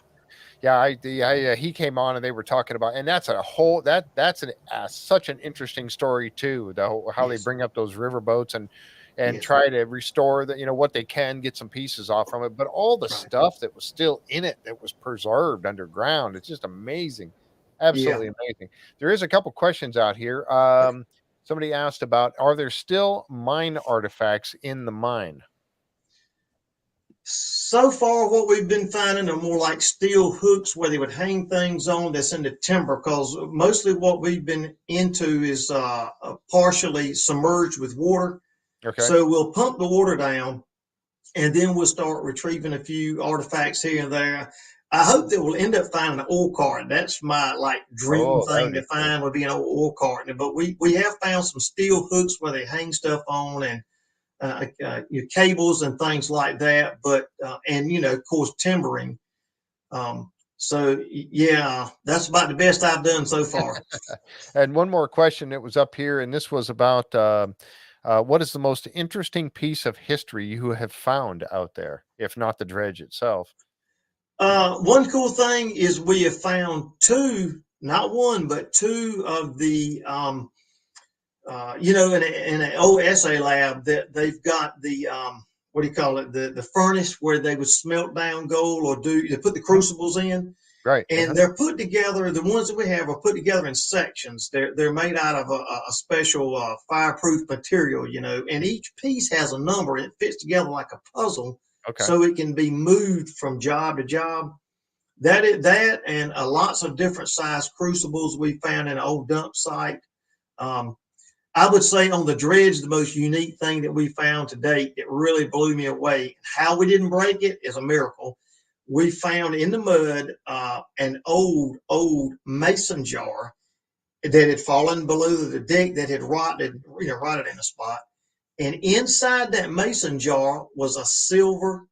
Yeah, he came on and they were talking about, and that's such an interesting story too. How they bring up those riverboats and try to restore what they can, get some pieces off from it, but all the stuff that was still in it that was preserved underground, it's just amazing, absolutely amazing. There is a couple questions out here. Somebody asked about, are there still mine artifacts in the mine? So far, what we've been finding are more like steel hooks where they would hang things on that's in the timber, because mostly what we've been into is partially submerged with water. Okay. So we'll pump the water down, and then we'll start retrieving a few artifacts here and there. I hope that we'll end up finding an oil cart. That's my dream thing to find, would be an oil cart. But we have found some steel hooks where they hang stuff on, and your cables and things like that. But and of course timbering. So yeah, that's about the best I've done so far. And one more question that was up here, and this was about what is the most interesting piece of history you have found out there, if not the dredge itself? One cool thing is we have found 2, not 1, but 2 of the, in an old essay lab that they've got the, what do you call it? The furnace where they would smelt down gold or they put the crucibles in. Right. And they're put together, the ones that we have are put together in sections. They're made out of a special fireproof material, and each piece has a number. It fits together like a puzzle. Okay. So it can be moved from job to job. That and lots of different size crucibles we found in an old dump site. I would say on the dredge, the most unique thing that we found to date that really blew me away. How we didn't break it is a miracle. We found in the mud an old mason jar that had fallen below the deck that had rotted in a spot. And inside that mason jar was a silver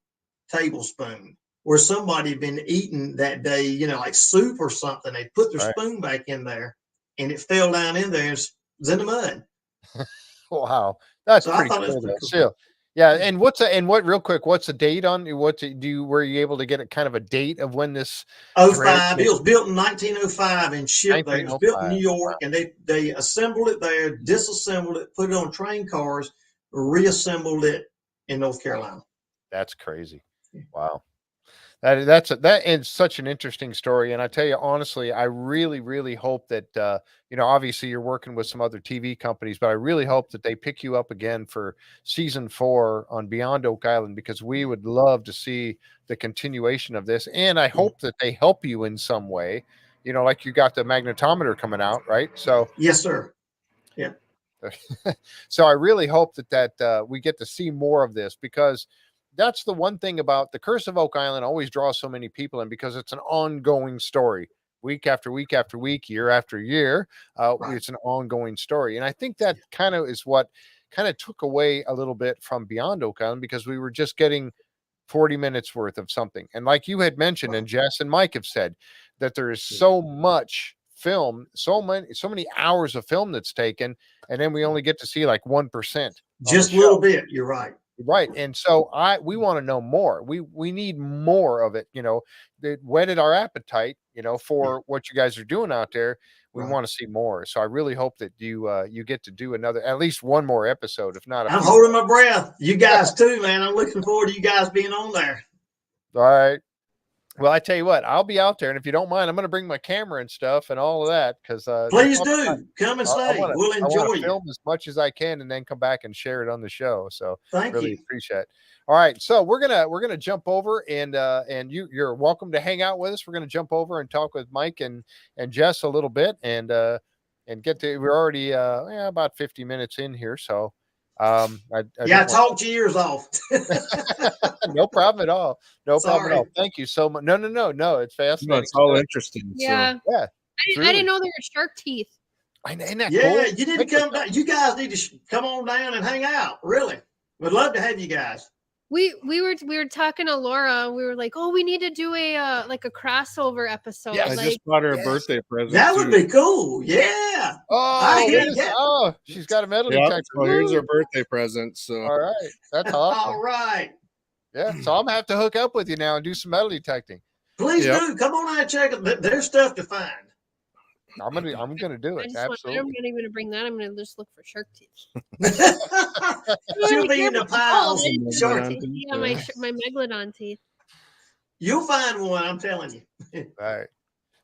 tablespoon where somebody had been eating that day, like soup or something. They put their spoon back in there and it fell down in there. It was in the mud. Wow. That's pretty cool. Yeah. And real quick, what's the date on were you able to get a kind of a date of when this 05? It was built in 1905 and shipped there. It was built in New York. Wow. And they assembled it there, disassembled it, put it on train cars, reassembled it in North Carolina. That's crazy. Wow. That is such an interesting story. And I tell you, honestly, I really, really hope that, obviously you're working with some other TV companies, but I really hope that they pick you up again for season 4 on Beyond Oak Island, because we would love to see the continuation of this. And I hope that they help you in some way, like you got the magnetometer coming out, right? So yes, sir. Yeah. So I really hope that we get to see more of this, because that's the one thing about the Curse of Oak Island always draws so many people in, because it's an ongoing story, week after week after week, year after year. It's an ongoing story. And I think that kind of is what kind of took away a little bit from Beyond Oak Island, because we were just getting 40 minutes worth of something. And like you had mentioned, and Jess and Mike have said, that there is so much film, so many hours of film that's taken, and then we only get to see like 1%. Just a little bit. You're right. Right. And so we want to know more. We need more of it. It whetted our appetite, for what you guys are doing out there. We want to see more. So I really hope that you get to do at least one more episode, if not. I'm holding my breath. You guys too, man. I'm looking forward to you guys being on there. All right. Well, I tell you what, I'll be out there, and if you don't mind, I'm going to bring my camera and stuff and all of that because Please do come and I stay. want We'll enjoy to you. film as much as I can and then come back and share it on the show. So Thank really you. appreciate it. All right, so we're gonna jump over and you're welcome to hang out with us. We're gonna jump over and talk with Mike and Jess a little bit and get to. We're already about 50 minutes in here, so I talked your ears off. no problem at all. No problem at all. Sorry. Thank you so much. No. It's fascinating. No, it's all interesting. Yeah. So, yeah. I didn't know there were shark teeth. Isn't that Yeah, cool? you need to come down. You guys need to come on down and hang out. Really, would love to have you guys. We were talking to Laura. We were like, oh, we need to do a like a crossover episode. Yes. I like, just bought her a birthday present. That would be cool. Yeah. Oh, she's got a metal detector. So here's her birthday present. So all right, that's awesome. All right. Yeah, so I'm gonna have to hook up with you now and do some metal detecting. Please do. Come on out and check it. There's stuff to find. I'm gonna do it. Absolutely. I'm not even gonna bring that. I'm gonna just look for shark teeth. She'll be in the piles. Shark teeth. Yeah, my megalodon teeth. You'll find one. I'm telling you. All right.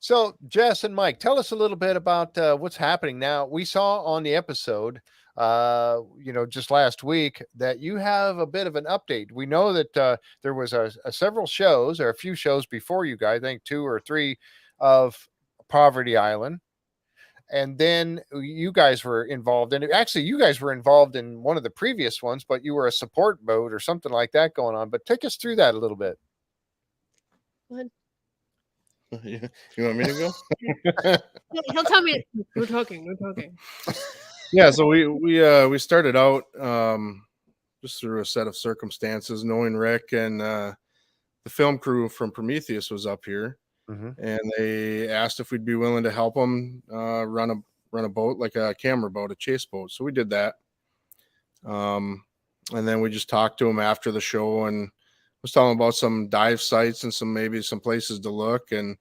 So Jess and Mike, tell us a little bit about what's happening now. We saw on the episode, just last week that you have a bit of an update. We know that there was several shows or a few shows before you guys, I think 2 or 3 of Poverty Island. And then you guys were involved in it. Actually, you guys were involved in one of the previous ones, but you were a support boat or something like that going on. But take us through that a little bit. Go ahead. You want me to go? He'll tell me. No talking. Yeah, so we started out just through a set of circumstances, knowing Rick and the film crew from Prometheus was up here, and they asked if we'd be willing to help them run a boat, like a camera boat, a chase boat. So we did that, and then we just talked to them after the show and was telling them about some dive sites and maybe some places to look. And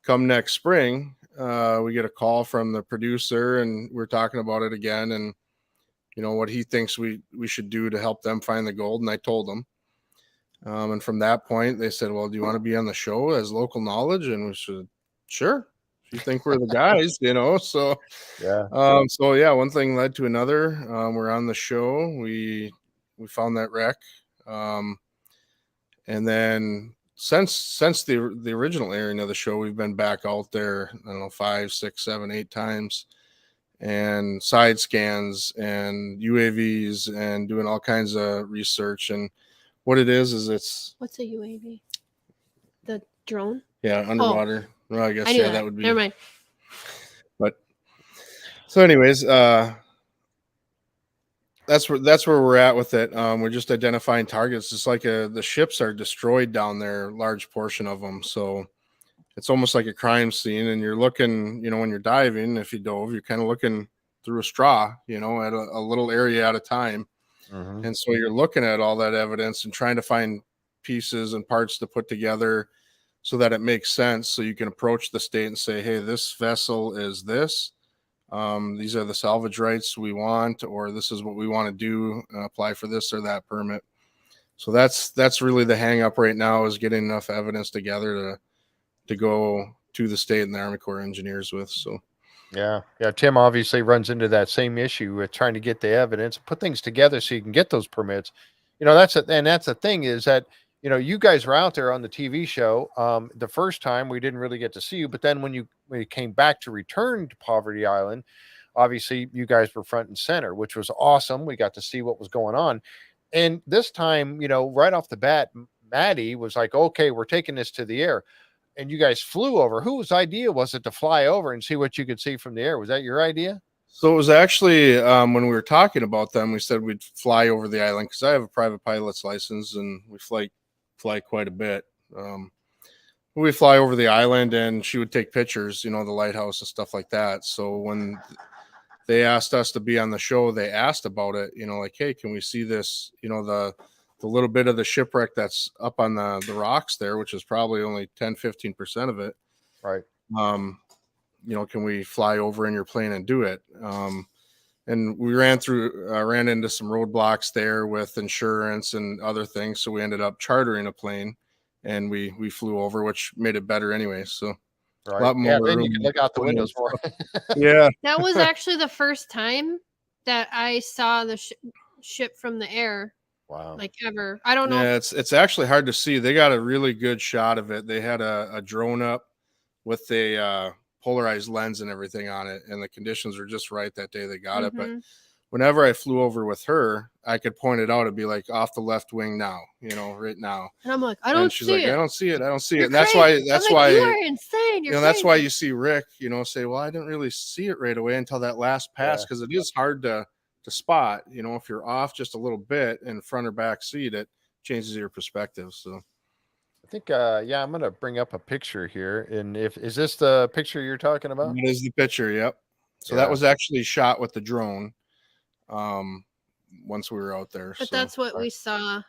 come next spring, we get a call from the producer, and we're talking about it again, and what he thinks we should do to help them find the gold. And I told them, and from that point they said, well, do you want to be on the show as local knowledge? And we said, sure, if you think we're the guys. So yeah, one thing led to another. We're on the show. We found that wreck, and then since the original airing of the show, we've been back out there, I don't know, 5, 6, 7, 8 times, and side scans and UAVs and doing all kinds of research. And what it is it's what's a UAV? The drone? Yeah, underwater. Well, I guess that would be. Never mind. But so, anyways, that's where we're at with it. We're just identifying targets. It's like the ships are destroyed down there, large portion of them. So it's almost like a crime scene. And you're looking, when you're diving, if you dove, you're kind of looking through a straw, at a little area at a time. And so you're looking at all that evidence and trying to find pieces and parts to put together so that it makes sense. So you can approach the state and say, hey, this vessel is this. These are the salvage rights we want, or this is what we want to do, apply for this or that permit. So that's really the hang up right now, is getting enough evidence together to go to the state and the Army Corps of Engineers with. So yeah. Tim obviously runs into that same issue with trying to get the evidence, put things together so you can get those permits. That's the thing is that, you guys were out there on the TV show. The first time we didn't really get to see you, but then when you came back to return to Poverty Island, obviously you guys were front and center, which was awesome. We got to see what was going on. And this time, right off the bat, Maddie was like, okay, we're taking this to the air. And you guys flew over. Whose idea was it to fly over and see what you could see from the air? Was that your idea? So it was actually when we were talking about them, we said we'd fly over the island because I have a private pilot's license and we fly quite a bit. We fly over the island and she would take pictures, the lighthouse and stuff like that. So when they asked us to be on the show, they asked about it, like, hey, can we see this, the little bit of the shipwreck that's up on the rocks there, which is probably only 10-15% of it. Right. Can we fly over in your plane and do it? And we ran into some roadblocks there with insurance and other things. So we ended up chartering a plane and we flew over, which made it better anyway. So Right. a lot more Then you room can look out the windows more. Yeah. That was actually the first time that I saw the ship from the air, Wow. like ever. I don't know. Yeah, it's actually hard to see. They got a really good shot of it. They had a drone up with a polarized lens and everything on it, and the conditions were just right that day they got it. But whenever I flew over with her, I could point it out and be like, off the left wing now, right now. And I'm like, I don't she's see like, it. I don't see it. I don't see it. You're And that's crazy. why you are insane. You're that's why crazy. you see Rick, say, well, I didn't really see it right away until that last pass, because it is hard to spot. If you're off just a little bit in front or back seat, it changes your perspective. So I think I'm gonna bring up a picture here. And is this the picture you're talking about? it is the picture, yep. So that was actually shot with the drone once we were out there. But so. that's what we saw.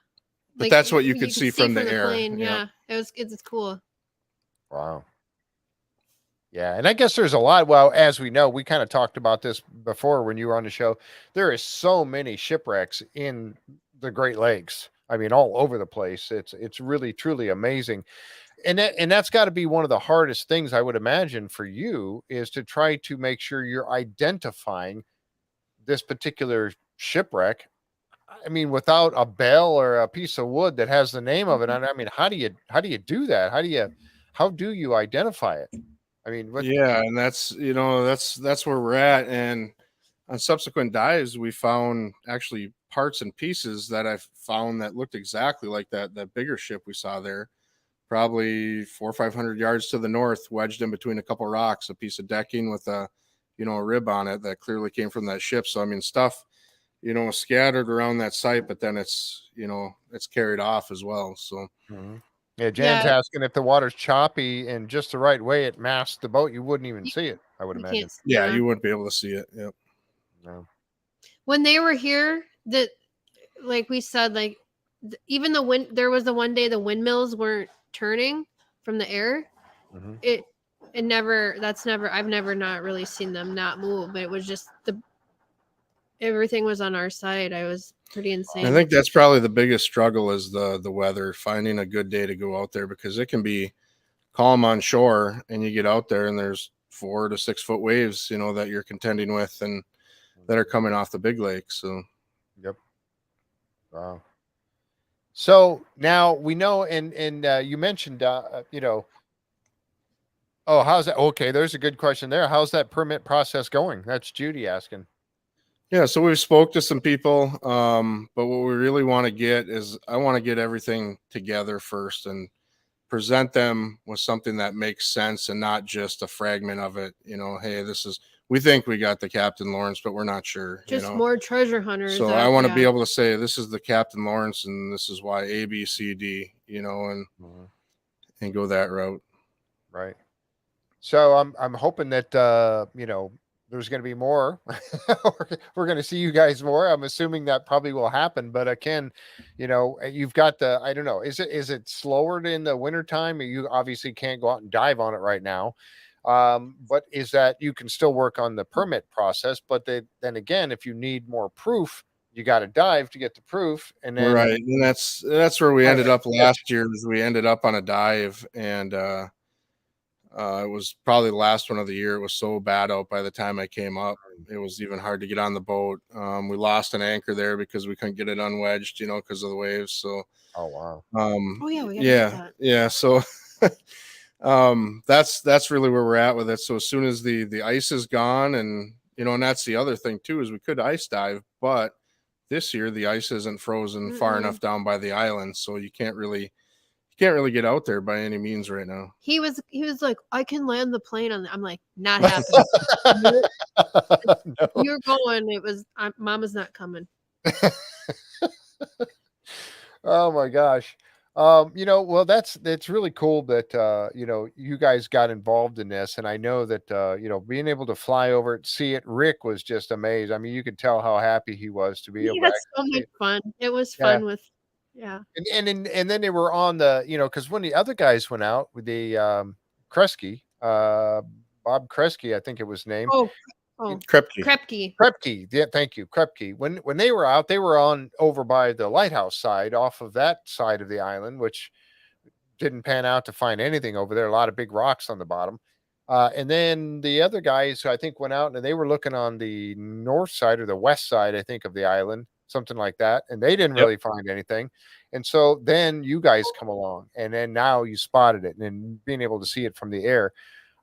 But that's what you could see from the air. Plane. Yeah. It's cool. Wow. Yeah, and I guess there's a lot. Well, as we know, we kind of talked about this before when you were on the show. There is so many shipwrecks in the Great Lakes. I mean, all over the place. It's really truly amazing, and that's got to be one of the hardest things I would imagine for you, is to try to make sure you're identifying this particular shipwreck. I mean, without a bell or a piece of wood that has the name of it. I mean, how do you do that? How do you identify it? I mean, and that's where we're at. And on subsequent dives, we found actually parts and pieces that I've found that looked exactly like that bigger ship we saw there, probably 400 or 500 yards to the north, wedged in between a couple rocks, a piece of decking with a rib on it that clearly came from that ship. So I mean, stuff scattered around that site, but then it's carried off as well. So yeah, Jan's asking if the water's choppy and just the right way, it masks the boat, you wouldn't even see it, I would imagine. You wouldn't be able to see it. Yep. No. When they were here, like we said, even the wind, there was the one day the windmills weren't turning from the air. I've never not really seen them not move, but it was just everything was on our side. I was pretty insane. I think that's probably the biggest struggle is the weather, finding a good day to go out there, because it can be calm on shore and you get out there and there's 4 to 6 foot waves, that you're contending with and that are coming off the big lake. So, yep. Wow. So now we know, and you mentioned, oh, how's that? Okay, there's a good question there. How's that permit process going? That's Judy asking. Yeah, so we've spoke to some people, but what we really want to get is I want to get everything together first and present them with something that makes sense and not just a fragment of it. Hey, we think we got the Captain Lawrence, but we're not sure. Just more treasure hunters. So I want to be able to say this is the Captain Lawrence and this is why A, B, C, D, and go that route. Right. So I'm hoping that there's going to be more. We're going to see you guys more. I'm assuming that probably will happen. But again, you've got I don't know, is it slower in the wintertime? You obviously can't go out and dive on it right now. But is that you can still work on the permit process? But then again, if you need more proof, you got to dive to get the proof. And then right. And that's where we ended up last year. We ended up on a dive, and it was probably the last one of the year. It was so bad out by the time I came up. It was even hard to get on the boat. We lost an anchor there because we couldn't get it unwedged, because of the waves. So, oh wow. Yeah. So, that's really where we're at with it. So as soon as the ice is gone, and and that's the other thing too, is we could ice dive, but this year the ice isn't frozen far enough down by the island, so you can't really get out there by any means right now. He was like, I can land the plane on. I'm like, not happening. No. You're going. It was. Mama's not coming. Oh my gosh. Well, that's really cool that you guys got involved in this, and I know that being able to fly over it, see it. Rick was just amazed. I mean, you could tell how happy he was to be able to. That's so much fun. It was fun with. Yeah. And then they were on the, because when the other guys went out with the Kresge, Bob Kresge, I think it was named. Oh, Krepke. Yeah, thank you. Krepke. When they were out, they were on over by the lighthouse side, off of that side of the island, which didn't pan out to find anything over there. A lot of big rocks on the bottom. And then the other guys, I think, went out and they were looking on the north side or the west side, I think, of the island, something like that. And they didn't really find anything. And so then you guys come along, and then now you spotted it, and then being able to see it from the air.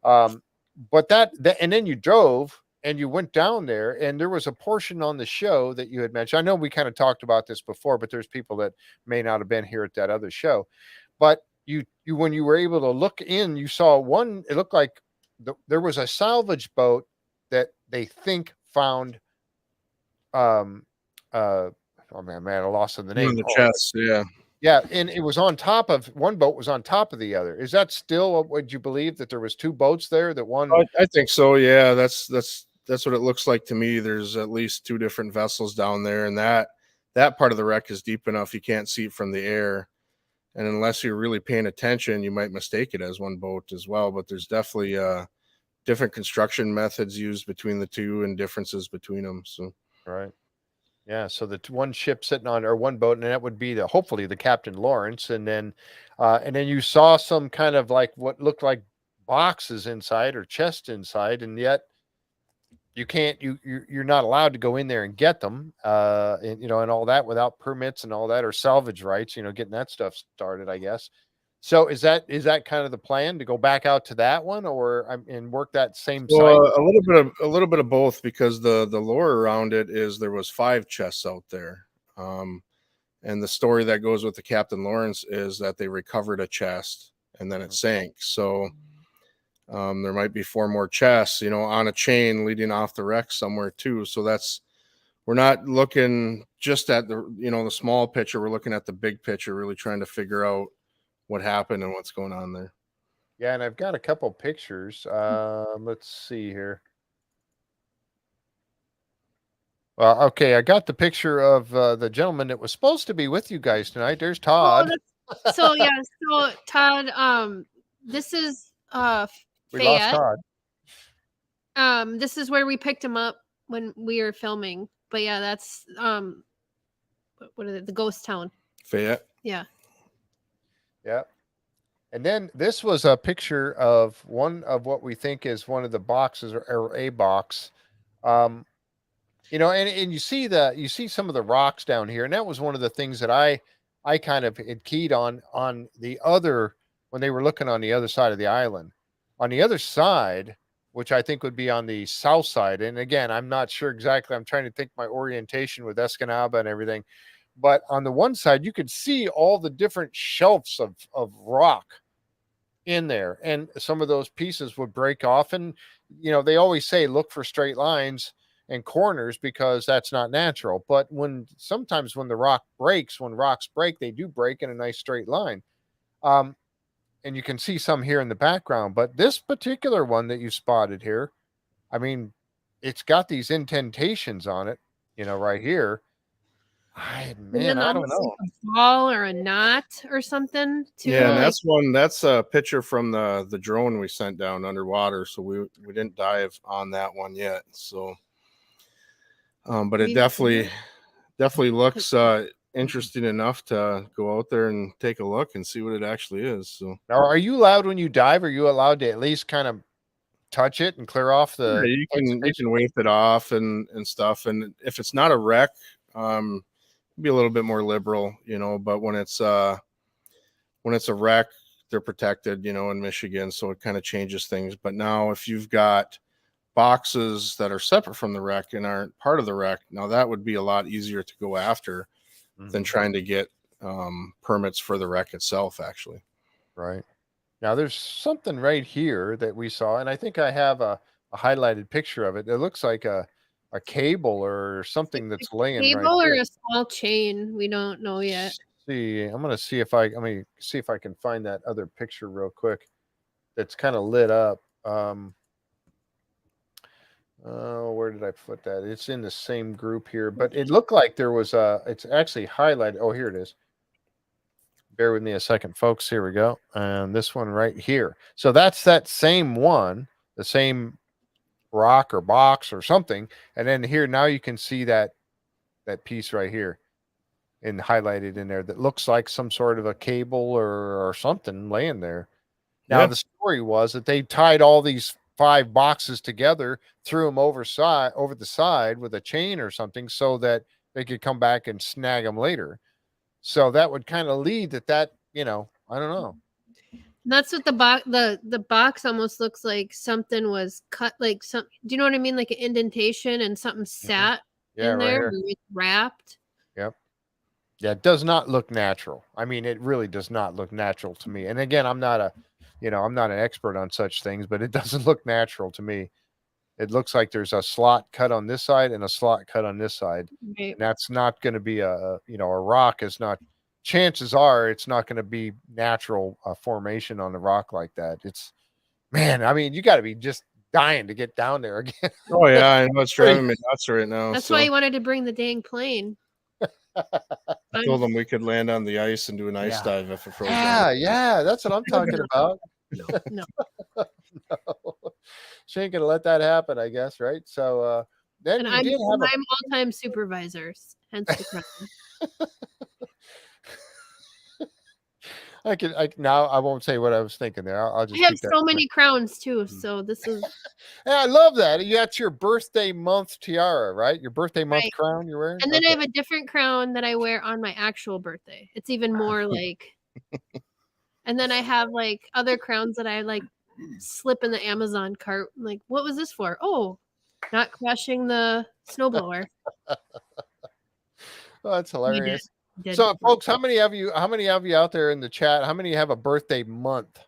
But and then you drove and you went down there, and there was a portion on the show that you had mentioned. I know we kind of talked about this before, but there's people that may not have been here at that other show. But you when you were able to look in, you saw one. It looked like there was a salvage boat that they think found. Oh man, I lost the name. The chest, yeah, and it was on top of one boat was on top of the other. Is that still would you believe that there was two boats there? That one, I think so. Yeah, that's what it looks like to me. There's at least two different vessels down there, and that part of the wreck is deep enough you can't see it from the air. And unless you're really paying attention, you might mistake it as one boat as well. But there's definitely different construction methods used between the two and differences between them. So right. Yeah, so the one ship sitting on, or one boat, and that would be hopefully the Captain Lawrence, and then you saw some kind of like what looked like boxes inside or chest inside, and yet you can't, you're not allowed to go in there and get them, and and all that without permits and all that, or salvage rights, getting that stuff started, I guess. So is that kind of the plan, to go back out to that one, or and work that same site? A little bit of both, because the lore around it is there was 5 chests out there, and the story that goes with the Captain Lawrence is that they recovered a chest and then it sank. So there might be 4 more chests, on a chain leading off the wreck somewhere too. So we're not looking just at the small picture. We're looking at the big picture, really trying to figure out what happened and what's going on there. Yeah, and I've got a couple pictures. Let's see here. Well, okay, I got the picture of the gentleman that was supposed to be with you guys tonight. There's Todd. So Todd, this is we lost Fayette. Todd. This is where we picked him up when we were filming. But yeah, that's what is it? The ghost town. Fayette. Yeah. Yeah. And then this was a picture of one of what we think is one of the boxes, or a box. And you see some of the rocks down here. And that was one of the things that I kind of had keyed on the other, when they were looking on the other side of the island. On the other side, which I think would be on the south side. And again, I'm not sure exactly. I'm trying to think my orientation with Escanaba and everything. But on the one side, you could see all the different shelves of rock in there. And some of those pieces would break off. And, they always say, look for straight lines and corners, because that's not natural. But sometimes when the rock breaks, when rocks break, they do break in a nice straight line. And you can see some here in the background. But this particular one that you spotted here, I mean, it's got these indentations on it, right here. I don't know. Like a ball or a knot or something too. Yeah, and that's a picture from the drone we sent down underwater. So we didn't dive on that one yet. So but it definitely looks interesting enough to go out there and take a look and see what it actually is. So now, are you allowed, when you dive, are you allowed to at least kind of touch it and clear off the you can wave it off and stuff? And if it's not a wreck, be a little bit more liberal, but when it's a wreck, they're protected, in Michigan. So it kind of changes things. But now if you've got boxes that are separate from the wreck and aren't part of the wreck, now that would be a lot easier to go after than trying to get permits for the wreck itself, actually. Right. Now there's something right here that we saw, and I think I have a highlighted picture of it. It looks like a cable or something that's laying cable right or here. a small chain. We don't know yet. I'm gonna see if I can find that other picture real quick. That's kind of lit up. Where did I put that? It's in the same group here, but it looked like there was it's actually highlighted. Oh, here it is. Bear with me a second, folks. Here we go. And this one right here. So that's that same one, the same rock or box or something. And then here, now you can see that piece right here. and highlighted in there that looks like some sort of a cable or something laying there. Now, Yeah. the story was that they tied all these 5 boxes together, threw them over the side with a chain or something so that they could come back and snag them later. So that would kind of lead that, I don't know. That's what the box almost looks like something was cut, like some. Do you know what I mean? Like an indentation and something sat Yeah, in right there, here. where it's wrapped. Yep. Yeah, it does not look natural. I mean, it really does not look natural to me. And again, I'm not an expert on such things, but it doesn't look natural to me. It looks like there's a slot cut on this side and a slot cut on this side. Right. And that's not going to be a rock is not, chances are it's not going to be natural formation on the rock like that. It's, man, I mean, you got to be just dying to get down there again. Oh yeah, I know it's driving me nuts right now. That's so why he wanted to bring the dang plane. I told them we could land on the ice and do an ice dive if it froze. Yeah, that's what I'm talking about. No. She ain't gonna let that happen, I guess, right? So then And you I'm did have all-time supervisors, hence the crown. now I won't say what I was thinking there. I'll just I have keep that so many crowns too, so this is Yeah, I love that. That's your birthday month tiara, right? Your birthday month Right. crown you're wearing. and then I Okay. have a different crown that I wear on my actual birthday. It's even more like and then I have like other crowns that I like slip in the Amazon cart. I'm like, what was this for? Oh, not crashing the snowblower. Oh, that's hilarious. Did. So, folks, how many of you out there in the chat? How many have a birthday month?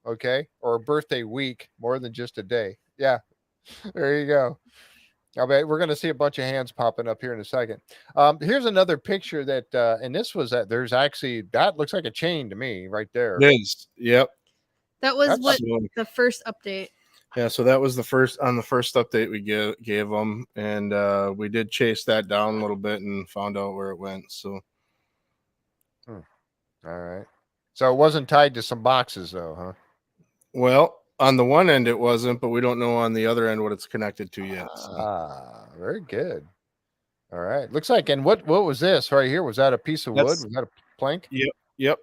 Okay, or a birthday week, more than just a day? Yeah, there you go. I bet we're going to see a bunch of hands popping up here in a second. Here's another picture that, and this was that there's actually that looks like a chain to me right there. It is. Yep. That was That's what cool. the first update. Yeah, so that was the first update we gave them, and we did chase that down a little bit and found out where it went. So, All right. So it wasn't tied to some boxes, though, huh? well, on the one end it wasn't, but we don't know on the other end what it's connected to yet. So. Very good. All right. Looks like, and what was this right here? Was that a piece of wood? Was that a plank? Yep.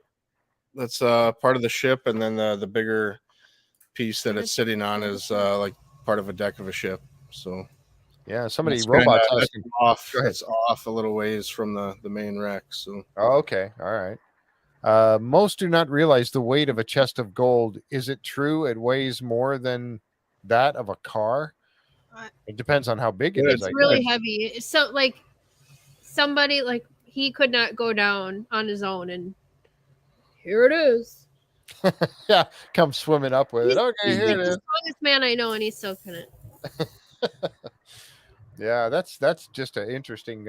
That's part of the ship, and then the bigger piece that it's sitting on is like part of a deck of a ship. So yeah, somebody it's robots kinda, asking. off. Go ahead. It's off a little ways from the main wreck. So Okay. All right. Most do not realize the weight of a chest of gold. Is it true it weighs more than that of a car? It depends on how big it is. It's really heavy. So like somebody like he could not go down on his own, and here it is. Yeah, come swimming up with it. Okay, He's here like it the is. strongest man I know, and he still couldn't. Yeah, that's just an interesting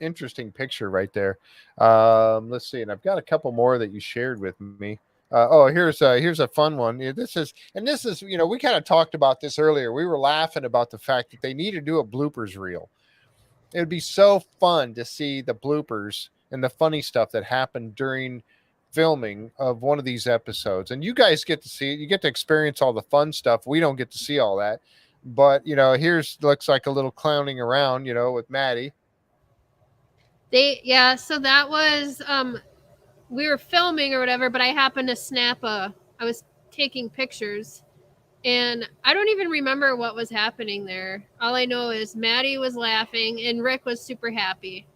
interesting picture right there. Let's see, and I've got a couple more that you shared with me. Here's a fun one. This is we kind of talked about this earlier. We were laughing about the fact that they need to do a bloopers reel. It would be so fun to see the bloopers and the funny stuff that happened during filming of one of these episodes. And you guys get to see it. You get to experience all the fun stuff. We don't get to see all that. But, here's looks like a little clowning around, with Maddie. So that was we were filming or whatever, but I happened to snap I was taking pictures, and I don't even remember what was happening there. All I know is Maddie was laughing and Rick was super happy.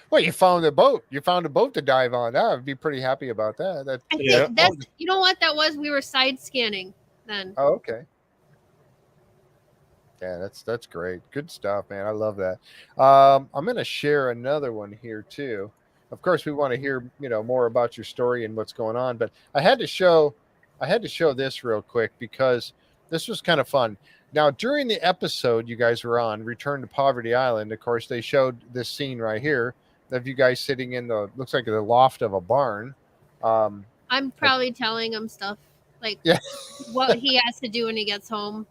Well, you found a boat. You found a boat to dive on. I would be pretty happy about that. I think that's you know what that was? We were side scanning then. Oh, okay. Yeah, that's great. Good stuff, man. I love that. I'm going to share another one here too. Of course, we want to hear, more about your story and what's going on, but I had to show this real quick because this was kind of fun. Now, during the episode you guys were on, Return to Poverty Island, of course, they showed this scene right here of you guys sitting in looks like the loft of a barn. I'm probably telling him stuff like what he has to do when he gets home.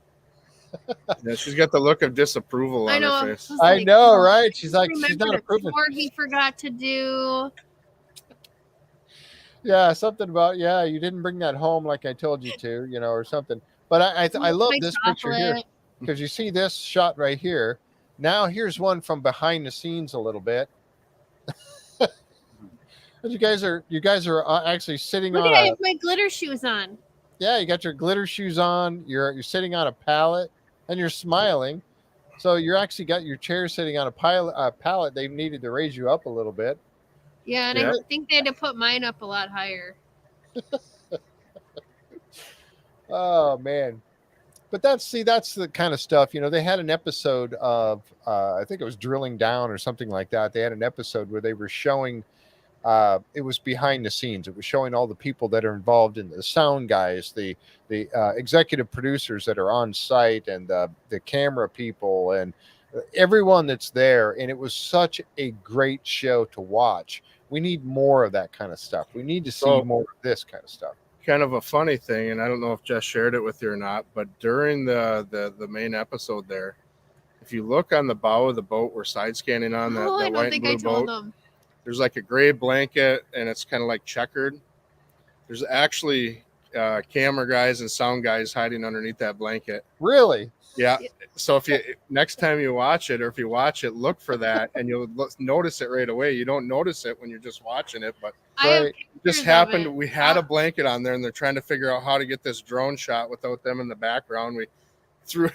yeah, she's got the look of disapproval on her face. I know, right? She's like, she's not approving. Or he forgot to do. Yeah, something about you didn't bring that home like I told you to, or something. But I love this picture here because you see this shot right here. Now here's one from behind the scenes a little bit. You guys are actually sitting Look on at I a have my glitter shoes on. yeah. You got your glitter shoes on. You're sitting on a pallet and you're smiling. So you're actually got your chair sitting on a pallet. They needed to raise you up a little bit. Yeah, and Yeah. I think they had to put mine up a lot higher. Oh man. But that's the kind of stuff, they had an episode of I think it was Drilling Down or something like that. They had an episode where they were showing it was behind the scenes. It was showing all the people that are involved in the sound guys, the executive producers that are on site, and the camera people, and everyone that's there. And it was such a great show to watch. We need more of that kind of stuff. We need to see So- more of this kind of stuff. Kind of a funny thing, and I don't know if Jess shared it with you or not, but during the main episode there, if you look on the bow of the boat we're side scanning on, that I white don't and think blue I told boat, them. there's like a gray blanket and it's kind of like checkered. There's actually camera guys and sound guys hiding underneath that blanket. Really? Yeah. So if you next time you watch it, or if you watch it, look for that, and you'll notice it right away. You don't notice it when you're just watching it, but I have Right. it just pictures of happened. it. We had a blanket on there, and they're trying to figure out how to get this drone shot without them in the background. We threw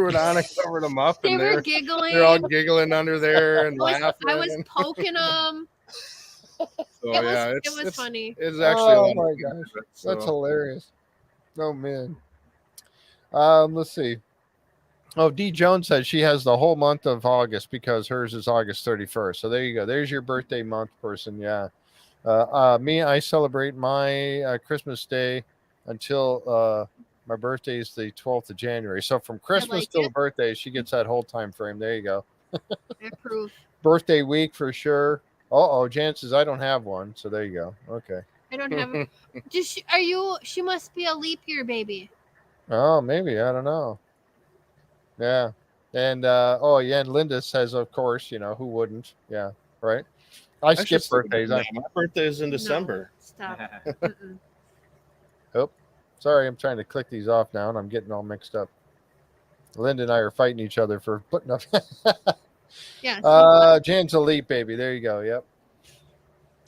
it on and covered them up, They and were giggling. they're all giggling under there and I laughing. was poking them. So It yeah, was funny. It's actually a Oh lot my of fun. gosh. So, That's hilarious. Oh man. Let's see. Oh, D Jones said she has the whole month of August because hers is August 31st. So there you go. There's your birthday month person. Yeah. Me, I celebrate my Christmas Day until my birthday is the 12th of January. So from Christmas like till it. the birthday, she gets that whole time frame. There you go. I approve. Birthday week for sure. Oh, Jan says I don't have one. So there you go. Okay. I don't have. She must be a leap year baby. Oh, maybe. I don't know. Yeah. And and Linda says, of course, who wouldn't? Yeah, right. I should skip say birthdays. my birthday is in December. Stop. Mm-mm. Sorry, I'm trying to click these off now and I'm getting all mixed up. Linda and I are fighting each other for putting up. Yeah. Jan's a leap baby. There you go. Yep.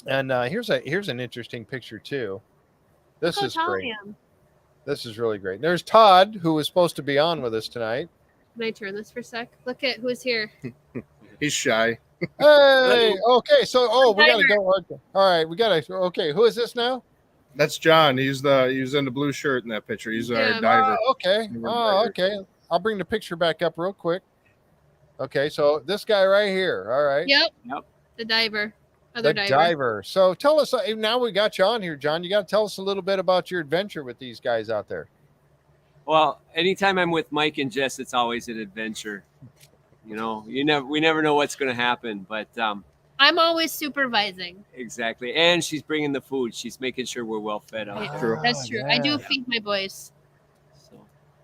And here's an interesting picture too. This Look is how tall great. I am. This is really great. There's Todd, who was supposed to be on with us tonight. Can I turn this for a sec? Look at who's here. He's shy. Hey, okay. So, we got to Diver. go. All right, we got to. Okay, who is this now? That's John. He's in the blue shirt in that picture. He's Yeah. our diver. Okay. Diver. Oh, okay. I'll bring the picture back up real quick. Okay, so this guy right here. All right. Yep. Yep. The diver. The Other diver. So tell us, now we got you on here, John. You got to tell us a little bit about your adventure with these guys out there. Well, anytime I'm with Mike and Jess, it's always an adventure. We never know what's going to happen, but I'm always supervising. exactly. And she's bringing the food. She's making sure we're well fed out there. True. That's true. I do feed my boys. So,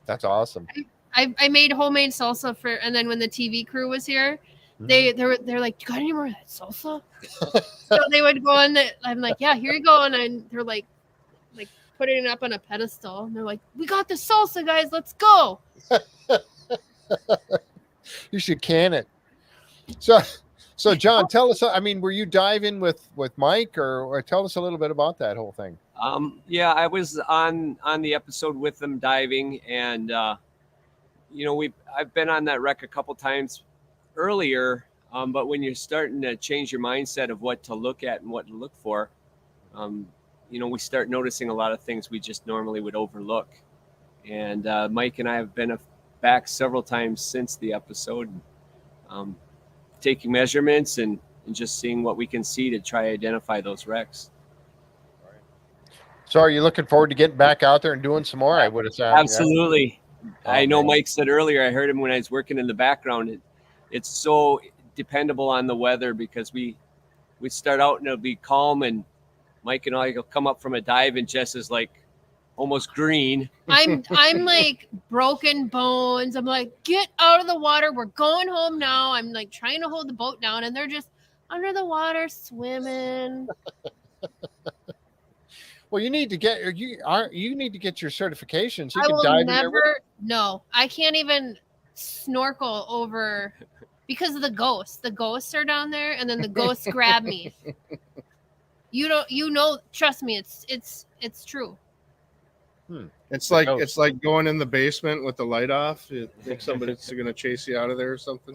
That's awesome. I made homemade salsa and then when the TV crew was here, they're like, "You got any more of that salsa?" So they would go on I'm like, "Yeah, here you go," and they're like putting it up on a pedestal, and they're like, "We got the salsa, guys, let's go." You should can it. So John, tell us. I mean, were you diving with Mike, or tell us a little bit about that whole thing? yeah, I was on the episode with them diving, and I've been on that wreck a couple times earlier, but when you're starting to change your mindset of what to look at and what to look for, we start noticing a lot of things we just normally would overlook. And Mike and I have been back several times since the episode, taking measurements and just seeing what we can see to try to identify those wrecks. So, are you looking forward to getting back out there and doing some more? I would have said. Absolutely. Oh, I know man. Mike said earlier, I heard him when I was working in the background. It's so dependable on the weather because we start out and it'll be calm, and Mike and I will come up from a dive and Jess is like almost green. I'm like broken bones. I'm like, "Get out of the water. We're going home now." I'm like trying to hold the boat down, and they're just under the water swimming. Well, you need to get you need to get your certifications. You I can will dive in there. never. No, I can't even snorkel over because of the ghosts. The ghosts are down there, and then the ghosts grab me. Trust me, it's true. It's The like ghost. it's like going in the basement with the light off. You think somebody's going to chase you out of there or something.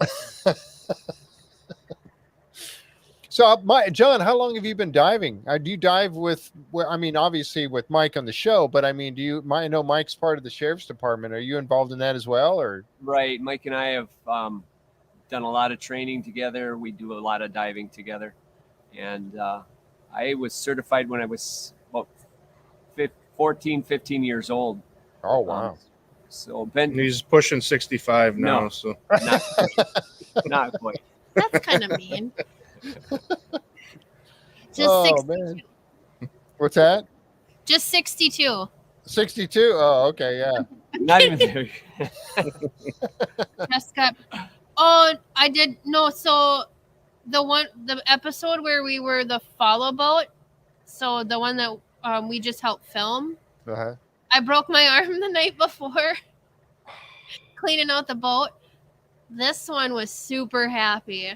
So, John, how long have you been diving? Do you dive with? I mean, obviously with Mike on the show, but I mean, I know Mike's part of the sheriff's department. Are you involved in that as well, or? Right. Mike and I have done a lot of training together. We do a lot of diving together. And I was certified when I was about 14, 15 years old. Oh, wow. So Ben, He's pushing 65 now. No. So not quite. That's kind of mean. Just Oh, 60, man. What's that? just 62. 62. Oh, okay. Yeah. Not even there. Just got. Oh, I did no. So the episode where we were the follow boat. So the one that we just helped film. Uh-huh. I broke my arm the night before cleaning out the boat. This one was super happy.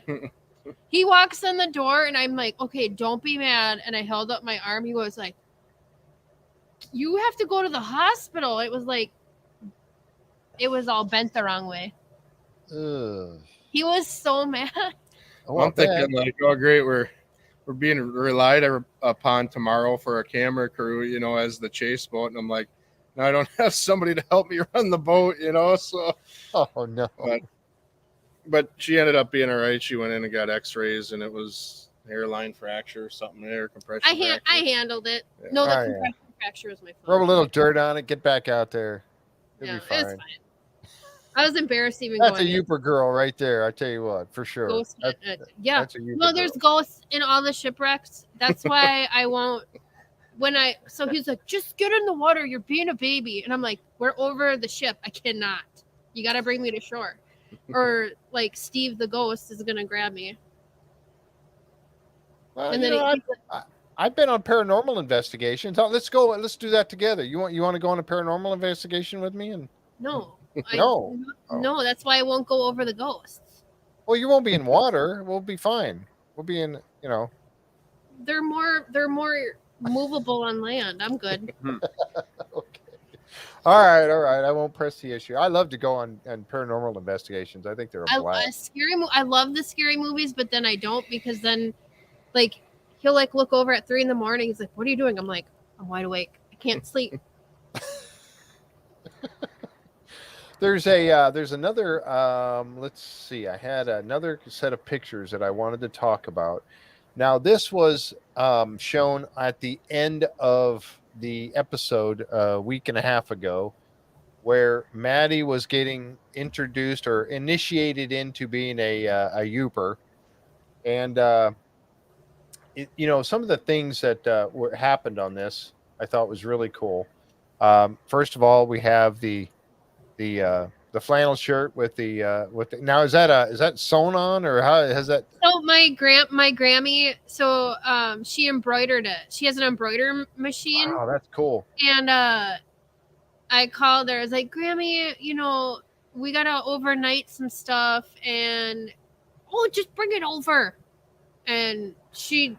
He walks in the door and I'm like, okay, don't be mad. And I held up my arm. He was like, you have to go to the hospital. It was all bent the wrong way. Ugh. He was so mad. I'm thinking like, oh great, we're being relied upon tomorrow for a camera crew, you know, as the chase boat, and I'm like, no, I don't have somebody to help me run the boat, you know. So, oh no. But she ended up being all right. She went in and got X-rays, and it was hairline fracture or something, air compression. I handled it. Yeah. No, the Oh, yeah. compression fracture was my fault. Rub a little dirt on it. Get back out there. It'll Yeah, be it fine. was fine. I was embarrassed even That's a going. Youper girl right there. I tell you what, for sure. Ghost, yeah. That's a Youper No, there's girl. ghosts in all the shipwrecks. That's why I won't. So he's like, just get in the water. You're being a baby. And I'm like, we're over the ship. I cannot. You got to bring me to shore. Or like Steve the ghost is going to grab me. Well, And you then know, I've been on paranormal investigations. Oh, let's go. Let's do that together. You want to go on a paranormal investigation with me? And no. No. No, that's why I won't go over the ghosts. well, you won't be in water. We'll be fine. We'll be in. You know. They're more movable on land. I'm good. Okay. All right. I won't press the issue. I love to go on paranormal investigations. I think they're a blast. I love the scary movies, but then I don't because then, like, he'll like look over at 3 a.m. He's like, "What are you doing?" I'm like, "I'm wide awake. I can't sleep." There's another. Let's see. I had another set of pictures that I wanted to talk about. Now, this was shown at the end of the episode a week and a half ago, where Maddie was getting introduced or initiated into being a Youper, and you know, some of the things that happened on this I thought was really cool. First of all, we have the flannel shirt with the now is that sewn on, or how has that? So my Grammy, so she embroidered it. She has an embroider machine. Oh, that's cool. And I called her. I was like, Grammy, you know, we gotta overnight some stuff, and just bring it over. And she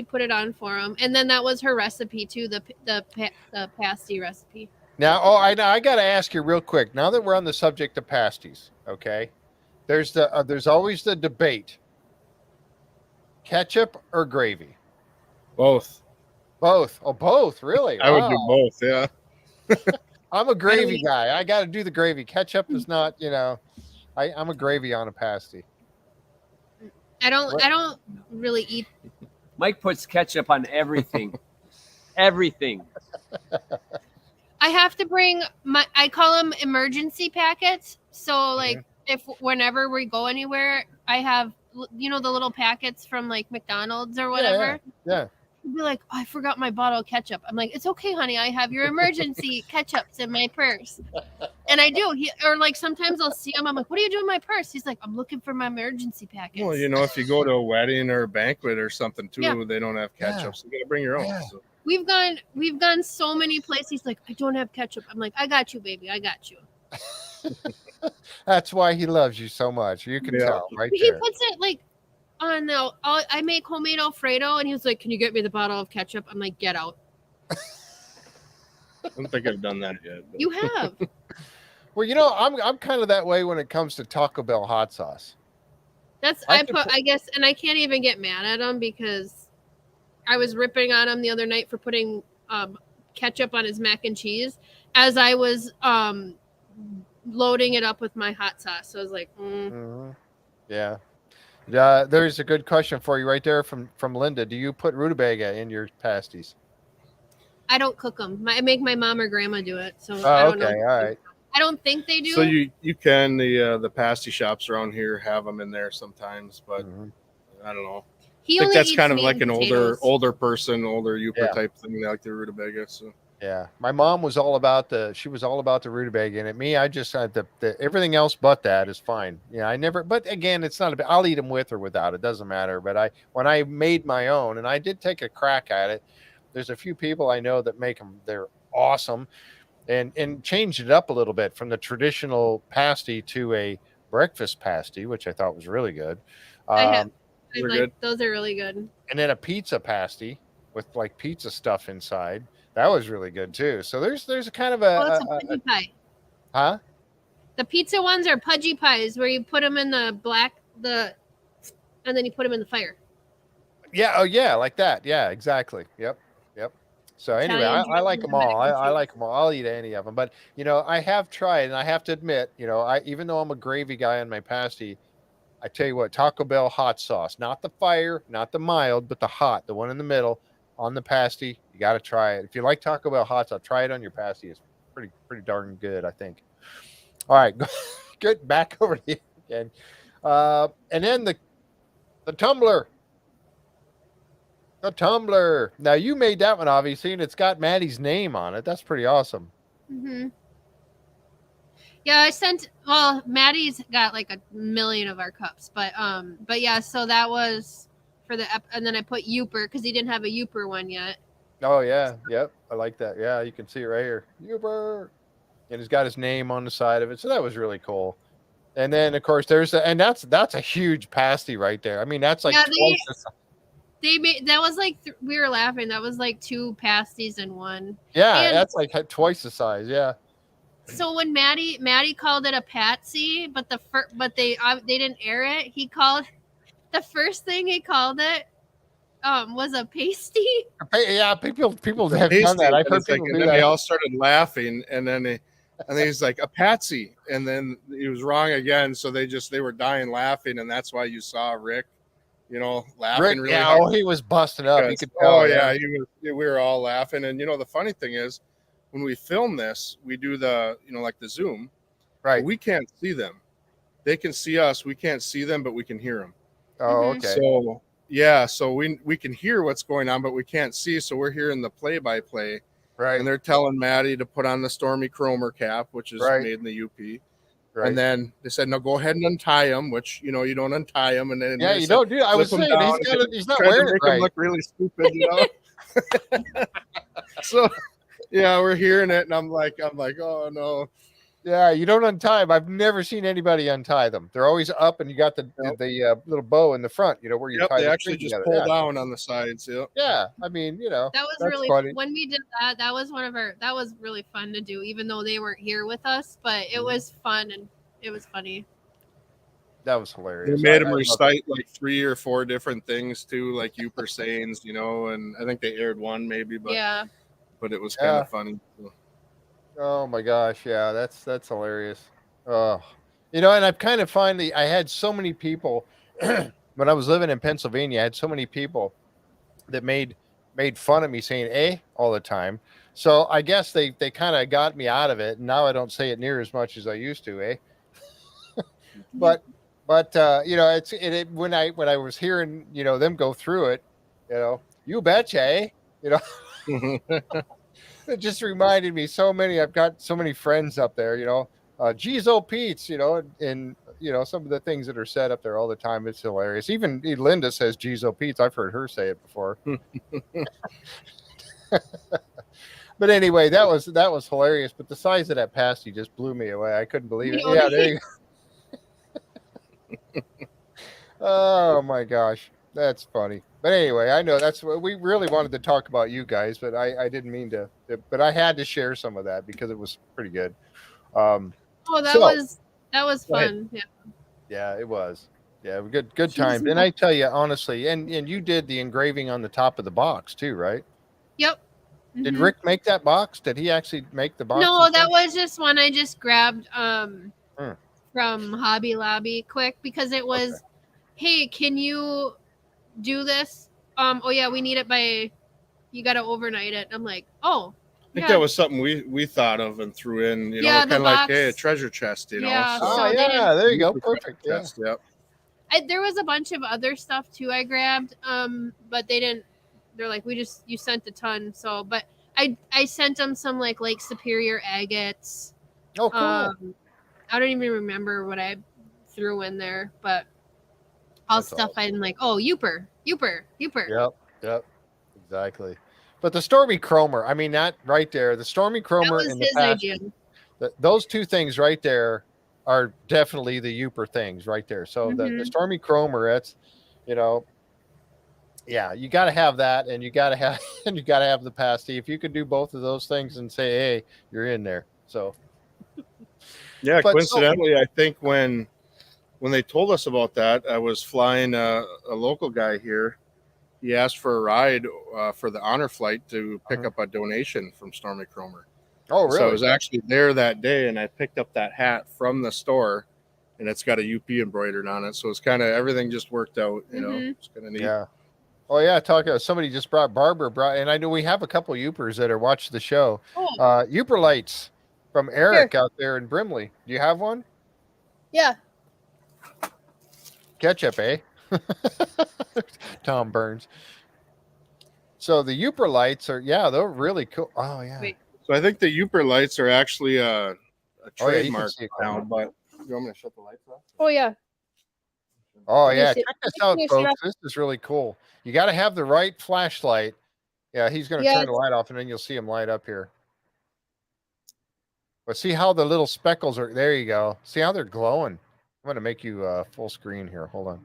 put it on for him, and then that was her recipe too, the pasty recipe. Now, I got to ask you real quick. Now that we're on the subject of pasties, okay? There's always the debate: ketchup or gravy. both. Both. Oh, both. Really? I would do both. Yeah. I'm a gravy guy. I got to do the gravy. Ketchup is not. You know, I'm a gravy on a pasty. I don't really eat. Mike puts ketchup on everything. Everything. I have to bring I call them emergency packets. So like if whenever we go anywhere, I have, you know, the little packets from like McDonald's or whatever. Yeah. He'd be like, oh, I forgot my bottle of ketchup. I'm like, it's okay, honey. I have your emergency ketchups in my purse. And I do. Or like sometimes I'll see him. I'm like, what are you doing in my purse? He's like, I'm looking for my emergency packets. Well, you know, if you go to a wedding or a banquet or something too, Yeah. they don't have ketchup, so you gotta bring your own. Yeah. So. We've gone so many places. He's like, I don't have ketchup. I'm like, I got you, baby. I got you. That's why he loves you so much. You can Yeah. tell right He there. puts it like on the. I make homemade Alfredo, and he was like, "Can you get me the bottle of ketchup?" I'm like, "Get out." I don't think I've done that yet. But. You have. Well, I'm kind of that way when it comes to Taco Bell hot sauce. I guess, and I can't even get mad at him because I was ripping on him the other night for putting ketchup on his mac and cheese as I was loading it up with my hot sauce. So I was like, Yeah. There's a good question for you right there from Linda. Do you put rutabaga in your pasties? I don't cook them. I make my mom or grandma do it. So I don't know. All right. I don't think they do. So you can the pasty shops around here have them in there sometimes, but I don't know. He I think only that's eats kind of meat like and an potatoes. older Uper Yeah. type thing. They like the rutabaga. So Yeah, my mom was all about the rutabaga in it. Me, I just the everything else but that is fine. Yeah, I never. But again, it's not a. I'll eat them with or without. It doesn't matter. But when I made my own, and I did take a crack at it. There's a few people I know that make them. They're awesome, and changed it up a little bit from the traditional pasty to a breakfast pasty, which I thought was really good. Those are really good. And then a pizza pasty with like pizza stuff inside. That was really good too. So there's a kind of It's a pudgy pie. Huh? The pizza ones are pudgy pies where you put them in the and then you put them in the fire. Yeah. Oh yeah. Like that. Yeah, exactly. Yep. So anyway, I like them all. I like them all. I'll eat any of them. But I have tried, and I have to admit, even though I'm a gravy guy on my pasty, I tell you what, Taco Bell hot sauce, not the fire, not the mild, but the hot, the one in the middle on the pasty. You got to try it. If you like Taco Bell hot sauce, try it on your pasty. It's pretty darn good, I think. All right, good. Back over to you again. And then the tumbler. The tumbler. Now you made that one, obviously, and it's got Maddie's name on it. That's pretty awesome. Mm-hmm. Yeah, Maddie's got like 1 million of our cups, but yeah, so that was for and then I put Uper because he didn't have a Uper one yet. Oh yeah, yep, I like that. Yeah, you can see it right here, Uper, and he's got his name on the side of it, so that was really cool. And then of course that's a huge pasty right there. I mean, that's like twice they made that was like we were laughing. That was like 2 pasties in one. Yeah, and that's like twice the size. Yeah. So when Maddie called it a patsy, but they didn't air it. He called the first thing he called it was a pasty. Yeah, people have done that. I've heard people do that. They all started laughing, and then he's like a patsy, and then he was wrong again. So they were dying laughing, and that's why you saw Rick, laughing Rick, really hard. Oh, he was busting up. You could tell. Oh yeah, we were all laughing, and the funny thing is, when we film this, we do the like the Zoom, right? We can't see them; they can see us. We can't see them, but we can hear them. Oh, okay. So yeah, so we can hear what's going on, but we can't see. So we're hearing the play-by-play, right? And they're telling Maddie to put on the Stormy Cromer cap, which is made in the UP. Right. And then they said, "No, go ahead and untie him," which you don't untie him. And then you don't do. I was saying he's not wearing it right. Him look really stupid, So yeah, we're hearing it, and I'm like, oh no. Yeah, you don't untie them. I've never seen anybody untie them. They're always up, and you got the little bow in the front. Where you tie. They actually just pull down on the sides. Yep. Yeah, I mean, that was really funny. When we did that. That was that was really fun to do, even though they weren't here with us. But it was fun and it was funny. That was hilarious. They made him recite like 3 or 4 different things too, like Uper sayings, and I think they aired one maybe, but but it was kind of funny. So. Oh my gosh, yeah, that's hilarious. Oh, and I've kind of I had so many people when I was living in Pennsylvania. I had so many people that made fun of me saying "eh" all the time. So I guess they kind of got me out of it, and now I don't say it near as much as I used to, eh? but it's when I was hearing them go through it, you betcha, eh? It just reminded me I've got so many friends up there, Geezo Pete's, and some of the things that are said up there all the time. It's hilarious. Even Linda says Geezo Pete's. I've heard her say it before. But anyway, that was hilarious. But the size of that pasty just blew me away. I couldn't believe it. Yeah, there you go. Oh my gosh, that's funny. But anyway, I know that's what we really wanted to talk about you guys, but I didn't mean to. But I had to share some of that because it was pretty good. Oh, that so- was Go ahead. fun. Yeah. Yeah, it was. Yeah, good time. And I tell you honestly, and you did the engraving on the top of the box too, right? Yep. Did Mhm. Rick make that box? Did he actually make the box? No, that was just one I just grabbed Hmm. from Hobby Lobby quick because it was, hey, can you do this? Oh yeah, we need it by, you got to overnight it. I'm like, oh, I think yeah. that was something we thought of and threw in, you know, Yeah, kind the of like, box. hey, a treasure chest, you know. Yeah, so- so Oh they yeah, didn't- there you go. Treasure Perfect. Yeah. chest, yep. There was a bunch of other stuff too I grabbed, but they didn't. They're like, you sent a ton, so but I sent them some like Lake Superior agates. Oh, cool. I don't even remember what I threw in there, but all That's stuff I'm like, oh, Youper. Yep. Exactly. But the Stormy Cromer, I mean, that right there, the Stormy That Cromer was and the his past, idea. those two things right there are definitely the Youper things right there. So the Mhm. Stormy Cromer, that's, you know, yeah, you got to have that, and you got to have and you got to have the pasty. If you could do both of those things and say, hey, you're in there. So Yeah, But so- coincidentally, I think when they told us about that, I was flying a local guy here. He asked for a ride for the honor flight to pick up a donation from Stormy Cromer. oh really? So I was actually there that day, and I picked up that hat from the store, and it's got a UP embroidered on it. So it's kind of everything just worked out. You know, Mhm. it's kind of neat. Yeah. Oh yeah, somebody just Barbara brought, and I know we have a couple Youpers that are watching the show. Oh, Youper lights from Eric out there in Brimley. Do you have one? yeah. Ketchup, eh? Tom Burns. So the Youper lights are, yeah, they're really cool. Oh yeah. Wait. So I think the Youper lights are actually a Oh, yeah, you can trademark see it now. coming. But you want me to shut the lights off? Oh yeah. Oh Let me yeah, see. check this out, Can you folks. This is really cool. You got to have the right flashlight. Yeah, he's going to turn the light off, and then you'll see him light up here. But see how the little speckles are. There you go. See how they're glowing. I'm going to make you full screen here. Hold on.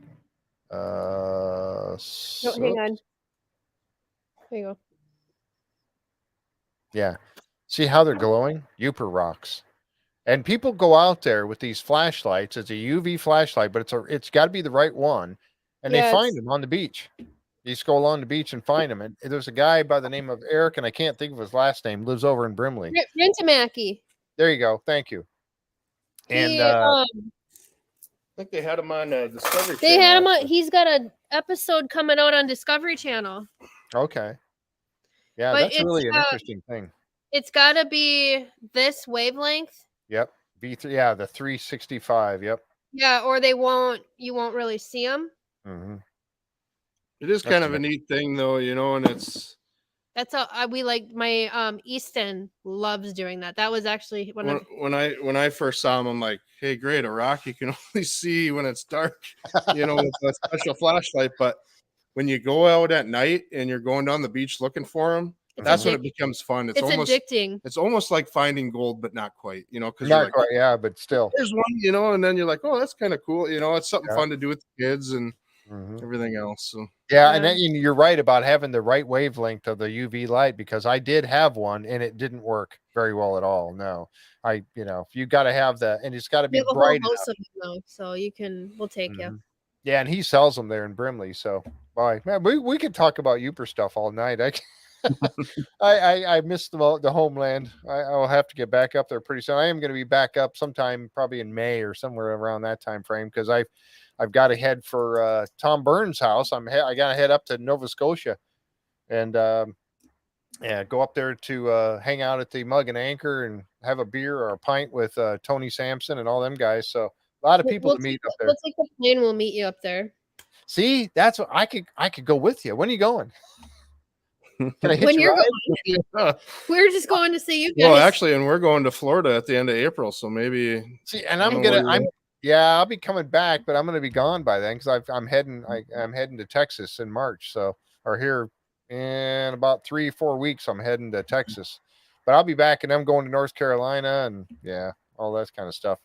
No, hang on. There you go. Yeah. See how they're glowing? Youper rocks. And people go out there with these flashlights. It's a UV flashlight, but it's got to be the right one. And Yeah, they find it's- them on the beach. You just go along the beach and find them. And there's a guy by the name of Eric, and I can't think of his last name, lives over in Brimley. Rintamaki. There you go. Thank you. And He, I think they had them on Discovery they Channel had him on. actually. He's got an episode coming out on Discovery Channel. okay. Yeah, But that's really an it's, interesting thing. It's got to be this wavelength. Yep. V3, yeah, the 365. Yep. Yeah, or you won't really see them. hmm It is That's kind of a amazing. neat thing, though, you know, and it's That's how we like my Easton loves doing that. That was actually one of when I first saw him, I'm like, hey, great, a rock you can only see when it's dark, you know, with a special flashlight. But when you go out at night and you're going down the beach looking for them, It's that's when it addic- becomes fun. it's addicting. It's almost like finding gold, but not quite, you know, because Not you're like, quite, yeah, but still. there's one, you know, and then you're like, oh, that's kind of cool, you know, it's something Yeah. fun to do with the kids and Mhm. everything else. So Yeah, and Yeah. then you're right about having the right wavelength of the UV light, because I did have one and it didn't work very well at all. No, you got to have that, and it's got to We be have a whole bright host enough. of them though, so we'll take you. Mhm. Yeah, and he sells them there in Brimley. So, boy, man, we could talk about Youper stuff all night. I miss the homeland. I'll have to get back up there pretty soon. I am going to be back up sometime, probably in May or somewhere around that time frame, because I've got to head for Tom Burns' house. I got to head up to Nova Scotia, and go up there to hang out at the Mug and Anchor and have a beer or a pint with Tony Sampson and all them guys. So a lot of people to meet up there. We'll take the plane. We'll meet you up there. See, that's what I could go with you. When are you going? Can I hit When you you're ride? going, we're just going to see you guys. well, actually, and we're going to Florida at the end of April, so maybe See, and I'll be coming back, but I'm gonna be gone by then because I'm heading to Texas in March. So, or here in about 3-4 weeks, I'm heading to Texas. but I'll be back, and I'm going to North Carolina, and all that kind of stuff.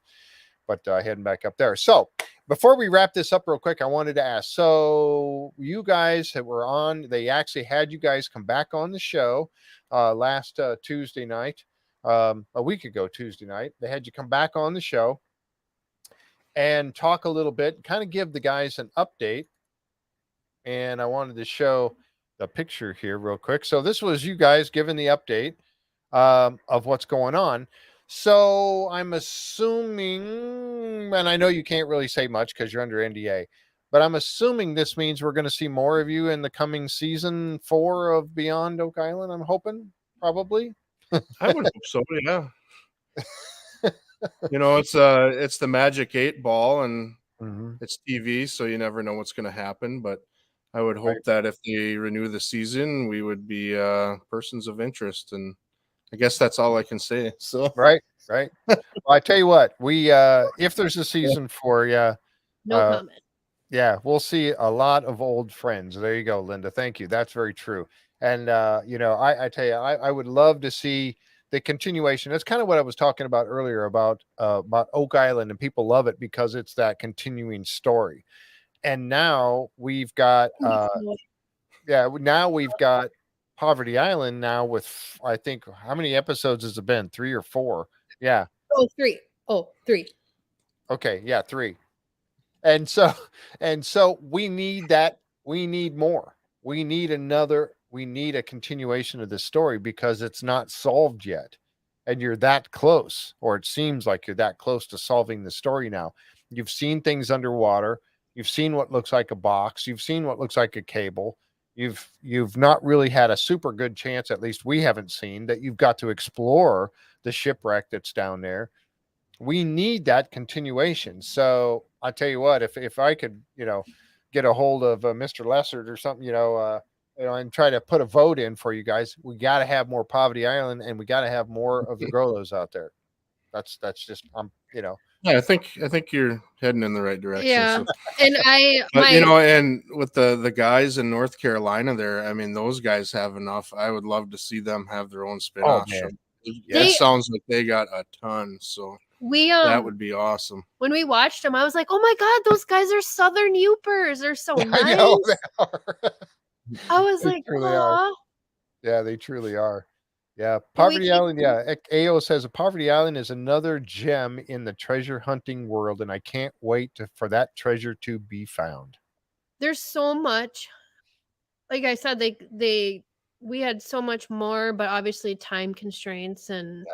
But heading back up there. So before we wrap this up real quick, I wanted to ask, so you guys that were on, they actually had you guys come back on the show last Tuesday night, a week ago Tuesday night. They had you come back on the show and talk a little bit, kind of give the guys an update. And I wanted to show the picture here real quick. So this was you guys giving the update of what's going on. So I'm assuming, and I know you can't really say much because you're under NDA, but I'm assuming this means we're going to see more of you in the coming season 4 of Beyond Oak Island. I'm hoping, probably. I would hope so. Yeah. It's the magic 8 ball, and it's TV, so you never know what's going to happen. But I would hope that if they renew the season, we would be persons of interest, and I guess that's all I can say. So right. Well, I tell you what, we if there's a season 4, no comment. Yeah, we'll see a lot of old friends. There you go, Linda. Thank you. That's very true. And I tell you, I would love to see the continuation. That's kind of what I was talking about earlier about Oak Island, and people love it because it's that continuing story. And now we've got now we've got Poverty Island now with, I think, how many episodes has it been? 3 or 4? Yeah. 3. 3. Okay. Yeah. 3. And so we need that. We need more. We need a continuation of this story because it's not solved yet. And you're that close, or it seems like you're that close to solving the story now. You've seen things underwater. You've seen what looks like a box. You've seen what looks like a cable. You've not really had a super good chance, at least we haven't seen, that you've got to explore the shipwreck that's down there. We need that continuation. So I tell you what, if I could, get a hold of Mr. Lessard or something, and try to put a vote in for you guys, we got to have more Poverty Island, and we got to have more of the Groleaus out there. That's just, Yeah, I think you're heading in the right direction. Yeah. So. And and with the guys in North Carolina there, I mean, those guys have enough. I would love to see them have their own spin-off show. It sounds like they got a ton, so that would be awesome. When we watched them, I was like, oh my God, those guys are Southern Youpers. They're so nice. I know they are. I was They like, truly are. Yeah, they truly are. Yeah, Poverty Island. Yeah, AO says a Poverty Island is another gem in the treasure hunting world, and I can't wait for that treasure to be found. There's so much. Like I said, we had so much more, but obviously time constraints, and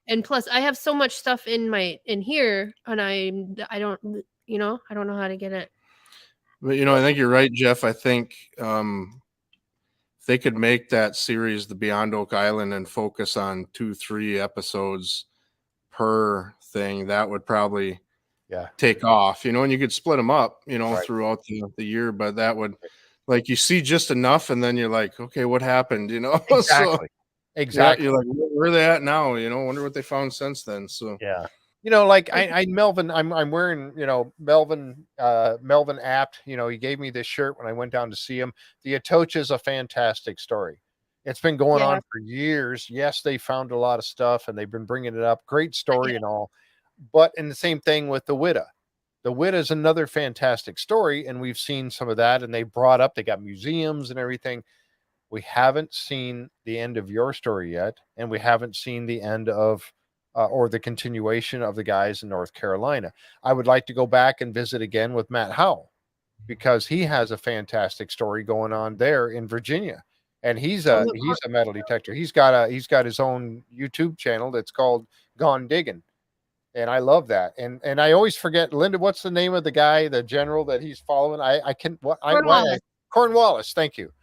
and plus I have so much stuff in here, and I don't know how to get it. But I think you're right, Jeff. I think they could make that series the Beyond Oak Island and focus on 2-3 episodes per thing. That would probably take off, and you could split them up, throughout the year, but that would, like, you see just enough and then you're like, okay, what happened? Exactly. So, exactly. You're like, where are they at now? Wonder what they found since then. So yeah. Like I Melvin, I'm wearing, Melvin Apt, he gave me this shirt when I went down to see him. The Atocha is a fantastic story. It's been going on for years. Yes, they found a lot of stuff and they've been bringing it up. Great story and all. But in the same thing with the Witta. The Witta is another fantastic story. And we've seen some of that, and they got museums and everything. We haven't seen the end of your story yet. And we haven't seen the end of or the continuation of the guys in North Carolina. I would like to go back and visit again with Matt Howell, because he has a fantastic story going on there in Virginia, and he's a metal detector. He's got his own YouTube channel that's called Gone Digging, and I love that. And I always forget, Linda, what's the name of the guy, the general that he's following? Cornwallis. Thank you.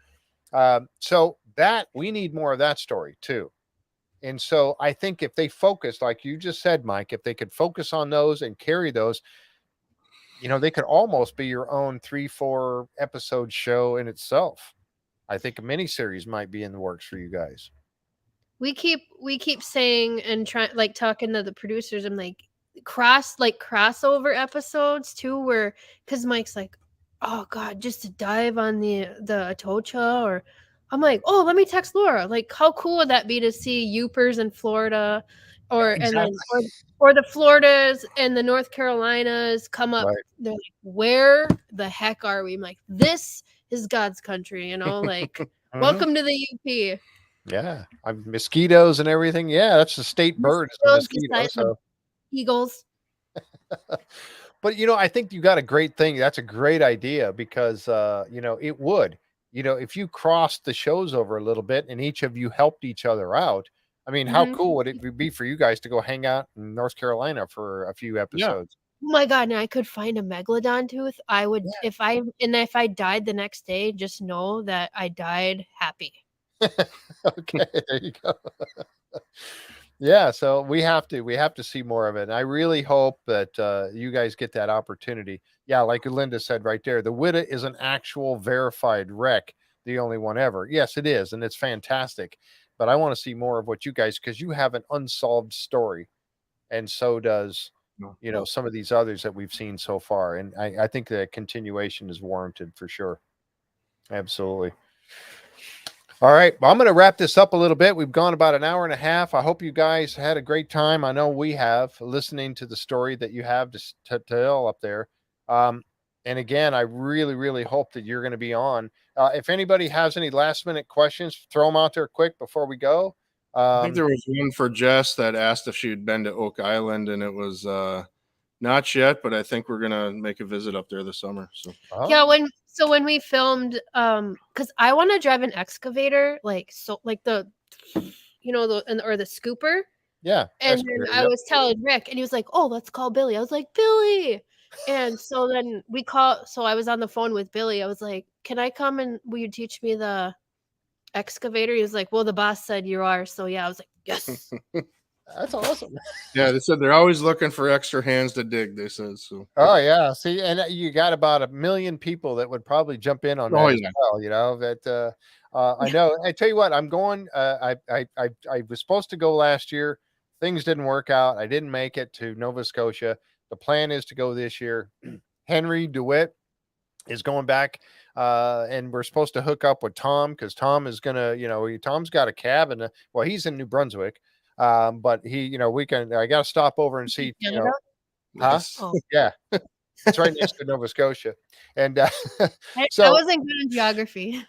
So that we need more of that story too. And so I think if they focus, like you just said, Mike, if they could focus on those and carry those, they could almost be your own 3-4 episode show in itself. I think a miniseries might be in the works for you guys. We keep saying and talking to the producers. I'm like, crossover episodes too, because Mike's like, oh God, just to dive on the Atocha, or I'm like, oh, let me text Laura. Like, how cool would that be to see Upers in Florida, or Exactly. and then or the Floridas and the North Carolinas come up? Right. They're like, where the heck are we? I'm like, this is God's country, you know. Like, welcome to the UP. Yeah, mosquitoes and everything. Yeah, that's the state bird, is the mosquito. Besides the So, eagles. but I think you got a great thing. That's a great idea because it would. If you crossed the shows over a little bit and each of you helped each other out. I mean, how cool would it be for you guys to go hang out in North Carolina for a few episodes? Oh my God! And I could find a megalodon tooth. I would, if I died the next day, just know that I died happy. Okay, there you go. Yeah, so we have to see more of it. And I really hope that you guys get that opportunity. Yeah, like Linda said right there, the Witta is an actual verified wreck, the only one ever. Yes, it is, and it's fantastic. But I want to see more of what you guys, because you have an unsolved story, and so does some of these others that we've seen so far. And I think that continuation is warranted for sure. Absolutely. All right. Well, I'm going to wrap this up a little bit. We've gone about an hour and a half. I hope you guys had a great time. I know we have, listening to the story that you have to tell up there. And again, I really, really hope that you're going to be on. If anybody has any last minute questions, throw them out there quick before we go. I think there was one for Jess that asked if she'd been to Oak Island, and it was not yet, but I think we're gonna make a visit up there this summer. So yeah, when we filmed, because I want to drive an excavator, like the the scooper. Yeah. And then I was telling Rick, and he was like, "Oh, let's call Billy." I was like, "Billy." And so then so I was on the phone with Billy. I was like, "Can I come and will you teach me the excavator?" He was like, "Well, the boss said you are." So yeah, I was like, "Yes." That's awesome. Yeah, they said they're always looking for extra hands to dig. They said so. Oh yeah, see, and you got about 1 million people that would probably jump in on that as well. That I know. I tell you what, I'm going. I was supposed to go last year. Things didn't work out. I didn't make it to Nova Scotia. The plan is to go this year. Henry DeWitt is going back, and we're supposed to hook up with Tom, because Tom is gonna, Tom's got a cabin. Well, he's in New Brunswick. But he, I got to stop over and see, huh? Oh. Yeah, it's right next to Nova Scotia. And so I wasn't good in geography.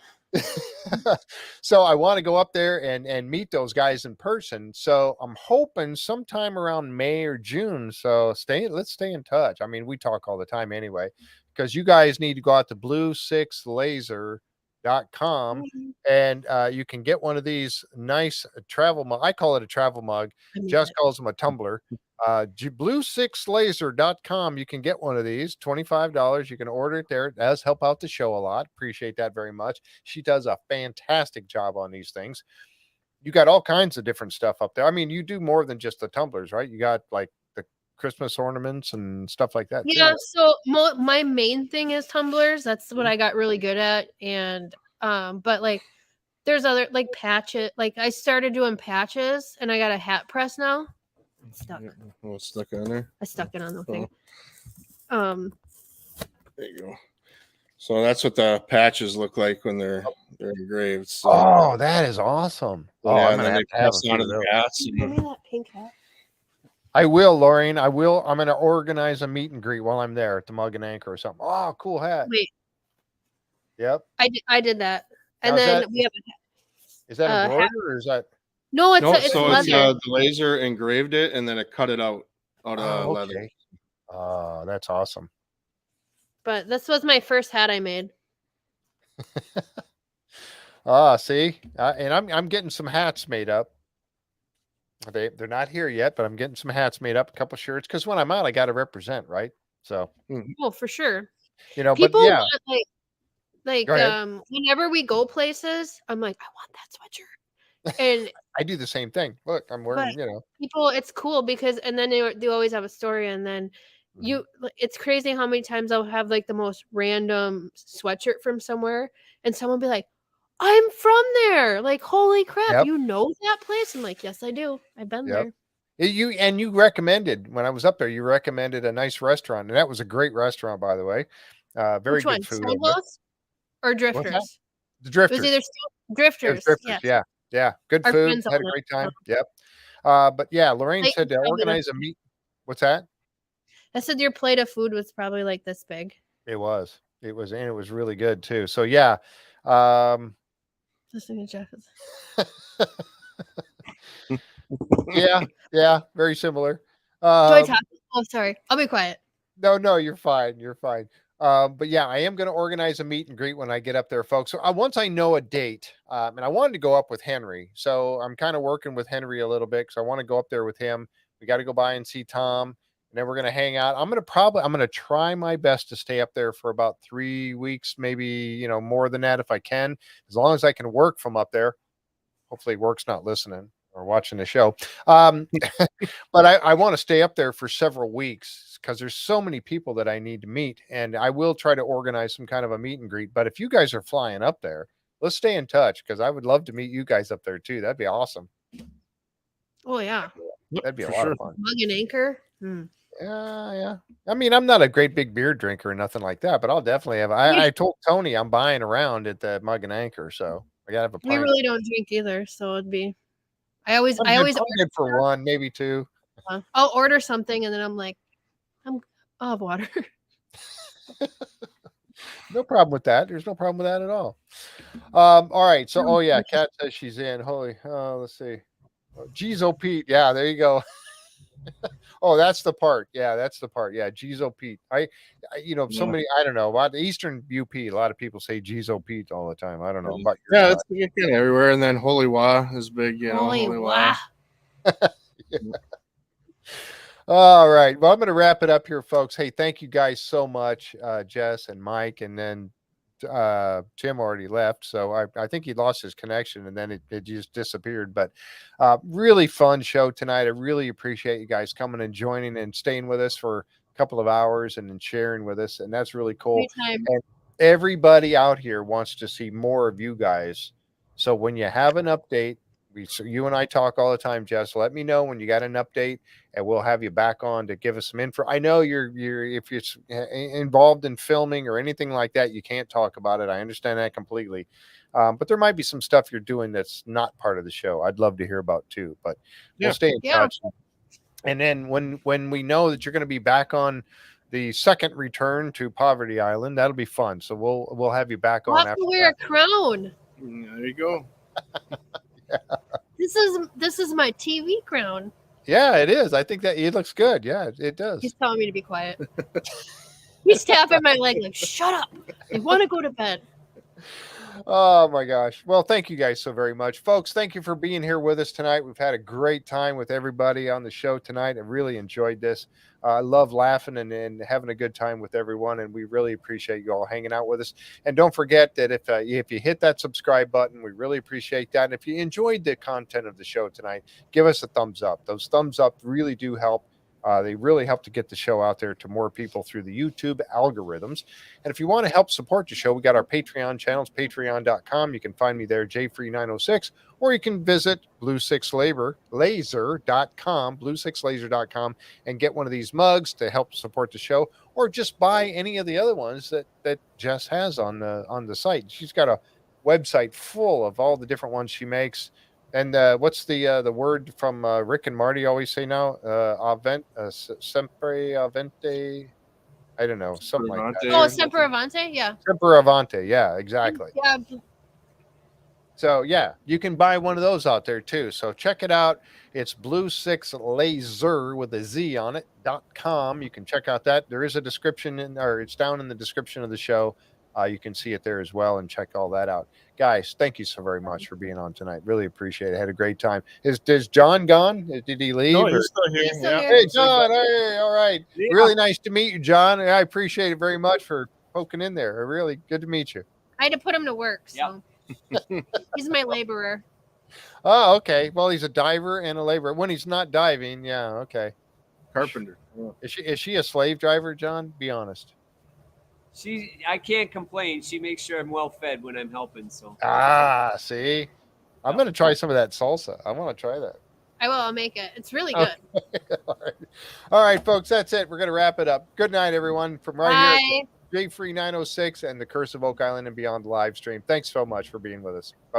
So I want to go up there and meet those guys in person. So I'm hoping sometime around May or June. So let's stay in touch. I mean, we talk all the time anyway, because you guys need to go out to blue6laser.com and you can get one of these nice travel mug. I call it a travel mug. Jess calls them a tumbler. Blue6laser.com. You can get one of these, $25. You can order it there. It does help out the show a lot. Appreciate that very much. She does a fantastic job on these things. You got all kinds of different stuff up there. I mean, you do more than just the tumblers, right? You got like the Christmas ornaments and stuff like that. Yeah. Too. So my main thing is tumblers. That's what I got really good at. And but like there's other like patches. Like I started doing patches, and I got a hat press now. It's stuck. Oh, it's stuck on there. I stuck it on the thing. There you go. So that's what the patches look like when they're engraved. So. Oh, that is awesome. Yeah, and then they pass on to the hats. Give me that pink hat. I will, Laureen. I will. I'm going to organize a meet and greet while I'm there at the Mug and Anchor or something. Oh, cool hat. Wait. Yep. I did that. And then we have a hat. Is that embroidered or is that? No, it's the laser engraved it and then it cut it out of leather. Oh, that's awesome. But this was my first hat I made. See, and I'm getting some hats made up. They're not here yet, but I'm getting some hats made up, a couple shirts, because when I'm out, I got to represent, right? So, oh, for sure. People want whenever we go places, I'm like, I want that sweatshirt. And I do the same thing. Look, I'm wearing, people, it's cool because, and then they always have a story, and then it's crazy how many times I'll have like the most random sweatshirt from somewhere, and someone will be like, I'm from there. Like, holy crap, you know that place? I'm like, yes, I do. I've been there. You recommended, when I was up there, you recommended a nice restaurant, and that was a great restaurant, by the way. Very good food. Strangles or Drifters? The Drifters. It was either Drifters. Drifters, Yes. yeah. Good Our food. friends Had a own it, great time. so. Yep. But yeah, Lorraine Like, said to probably organize a meet. What's that? I said your plate of food was probably like this big. It was. And it was really good too. So yeah. Um, Listening to Jeff is yeah, very similar. Joy talk. Oh, sorry. I'll be quiet. No, you're fine. You're fine. But yeah, I am going to organize a meet and greet when I get up there, folks. So once I know a date, and I wanted to go up with Henry, so I'm kind of working with Henry a little bit because I want to go up there with him. We got to go by and see Tom, and then we're going to hang out. I'm going to try my best to stay up there for about 3 weeks, maybe more than that if I can, as long as I can work from up there. Hopefully, work's not listening or watching the show. But I want to stay up there for several weeks because there's so many people that I need to meet, and I will try to organize some kind of a meet and greet. But if you guys are flying up there, let's stay in touch because I would love to meet you guys up there too. That'd be awesome. Oh yeah. That'd be a For lot sure. of fun. Mug and anchor. Yeah. I mean, I'm not a great big beer drinker or nothing like that, but I'll definitely have. I told Tony I'm buying around at the Mug and Anchor, so I gotta have a We pint. really don't drink either, so it'd be. I always I'm order good for one, maybe two. I'll order something and then I'm like, I'll have water. No problem with that. There's no problem with that at all. All right. So, oh yeah, Kat says she's in. Let's see. Geezo Pete. Yeah, there you go. Oh, that's the part. Yeah, that's the part. Yeah, Geezo Pete. Somebody, I don't know about the Eastern UP. A lot of people say Geezo Pete all the time. I don't know about your Yeah, side. it's kind of everywhere. And then Holy Wah is big, Holy wow. All right. Well, I'm going to wrap it up here, folks. Hey, thank you guys so much, Jess and Mike. And then Tim already left. So I think he lost his connection and then it just disappeared. But really fun show tonight. I really appreciate you guys coming and joining and staying with us for a couple of hours and then sharing with us. And that's really cool. Anytime. And everybody out here wants to see more of you guys. So when you have an update, so you and I talk all the time, Jess. Let me know when you got an update, and we'll have you back on to give us some info. I know you're if you're involved in filming or anything like that, you can't talk about it. I understand that completely, but there might be some stuff you're doing that's not part of the show. I'd love to hear about too. But we'll stay in touch. And then when we know that you're going to be back on the second return to Poverty Island, that'll be fun. So we'll have you back on. Have to wear a crown. There you go. This is my TV crown. Yeah, it is. I think that it looks good. Yeah, it does. He's telling me to be quiet. He's tapping my leg like, shut up. I want to go to bed. Oh my gosh. Well, thank you guys so very much. Folks, thank you for being here with us tonight. We've had a great time with everybody on the show tonight. I really enjoyed this. I love laughing and having a good time with everyone, and we really appreciate you all hanging out with us. And don't forget that if you hit that subscribe button, we really appreciate that. And if you enjoyed the content of the show tonight, give us a thumbs up. Those thumbs up really do help. They really help to get the show out there to more people through the YouTube algorithms. And if you want to help support the show, we got our Patreon channels, patreon.com. You can find me there, jfree906, or you can visit blue6laser.com, blue6laser.com, and get one of these mugs to help support the show, or just buy any of the other ones that Jess has on the site. She's got a website full of all the different ones she makes. And what's the word from Rick and Marty always say now? Sempre avente. I don't know, something like that. Oh, Semper Avante? Yeah. Semper Avante. Yeah, exactly. Yeah. So yeah, you can buy one of those out there too. So check it out. It's blue6laser with a Z on it.com. You can check out that. There is a description it's down in the description of the show. You can see it there as well and check all that out. Guys, thank you so very much for being on tonight. Really appreciate it. Had a great time. Is John gone? Did he leave? No, he's still here. He's still here. Hey, John. Hey, all right. Yeah. Really nice to meet you, John. I appreciate it very much for poking in there. Really good to meet you. I had to put him to work, so he's my laborer. Oh, okay. Well, he's a diver and a laborer. When he's not diving, yeah, okay. Carpenter. Yeah. Is she a slave driver, John? Be honest. I can't complain. She makes sure I'm well fed when I'm helping. So See, I'm going to try some of that salsa. I want to try that. I will. I'll make it. It's really good. All right, folks. That's it. We're going to wrap it up. Good night, everyone. From right here, J Free 906 and the Curse of Oak Island and Beyond live stream. Thanks so much for being with us. Bye.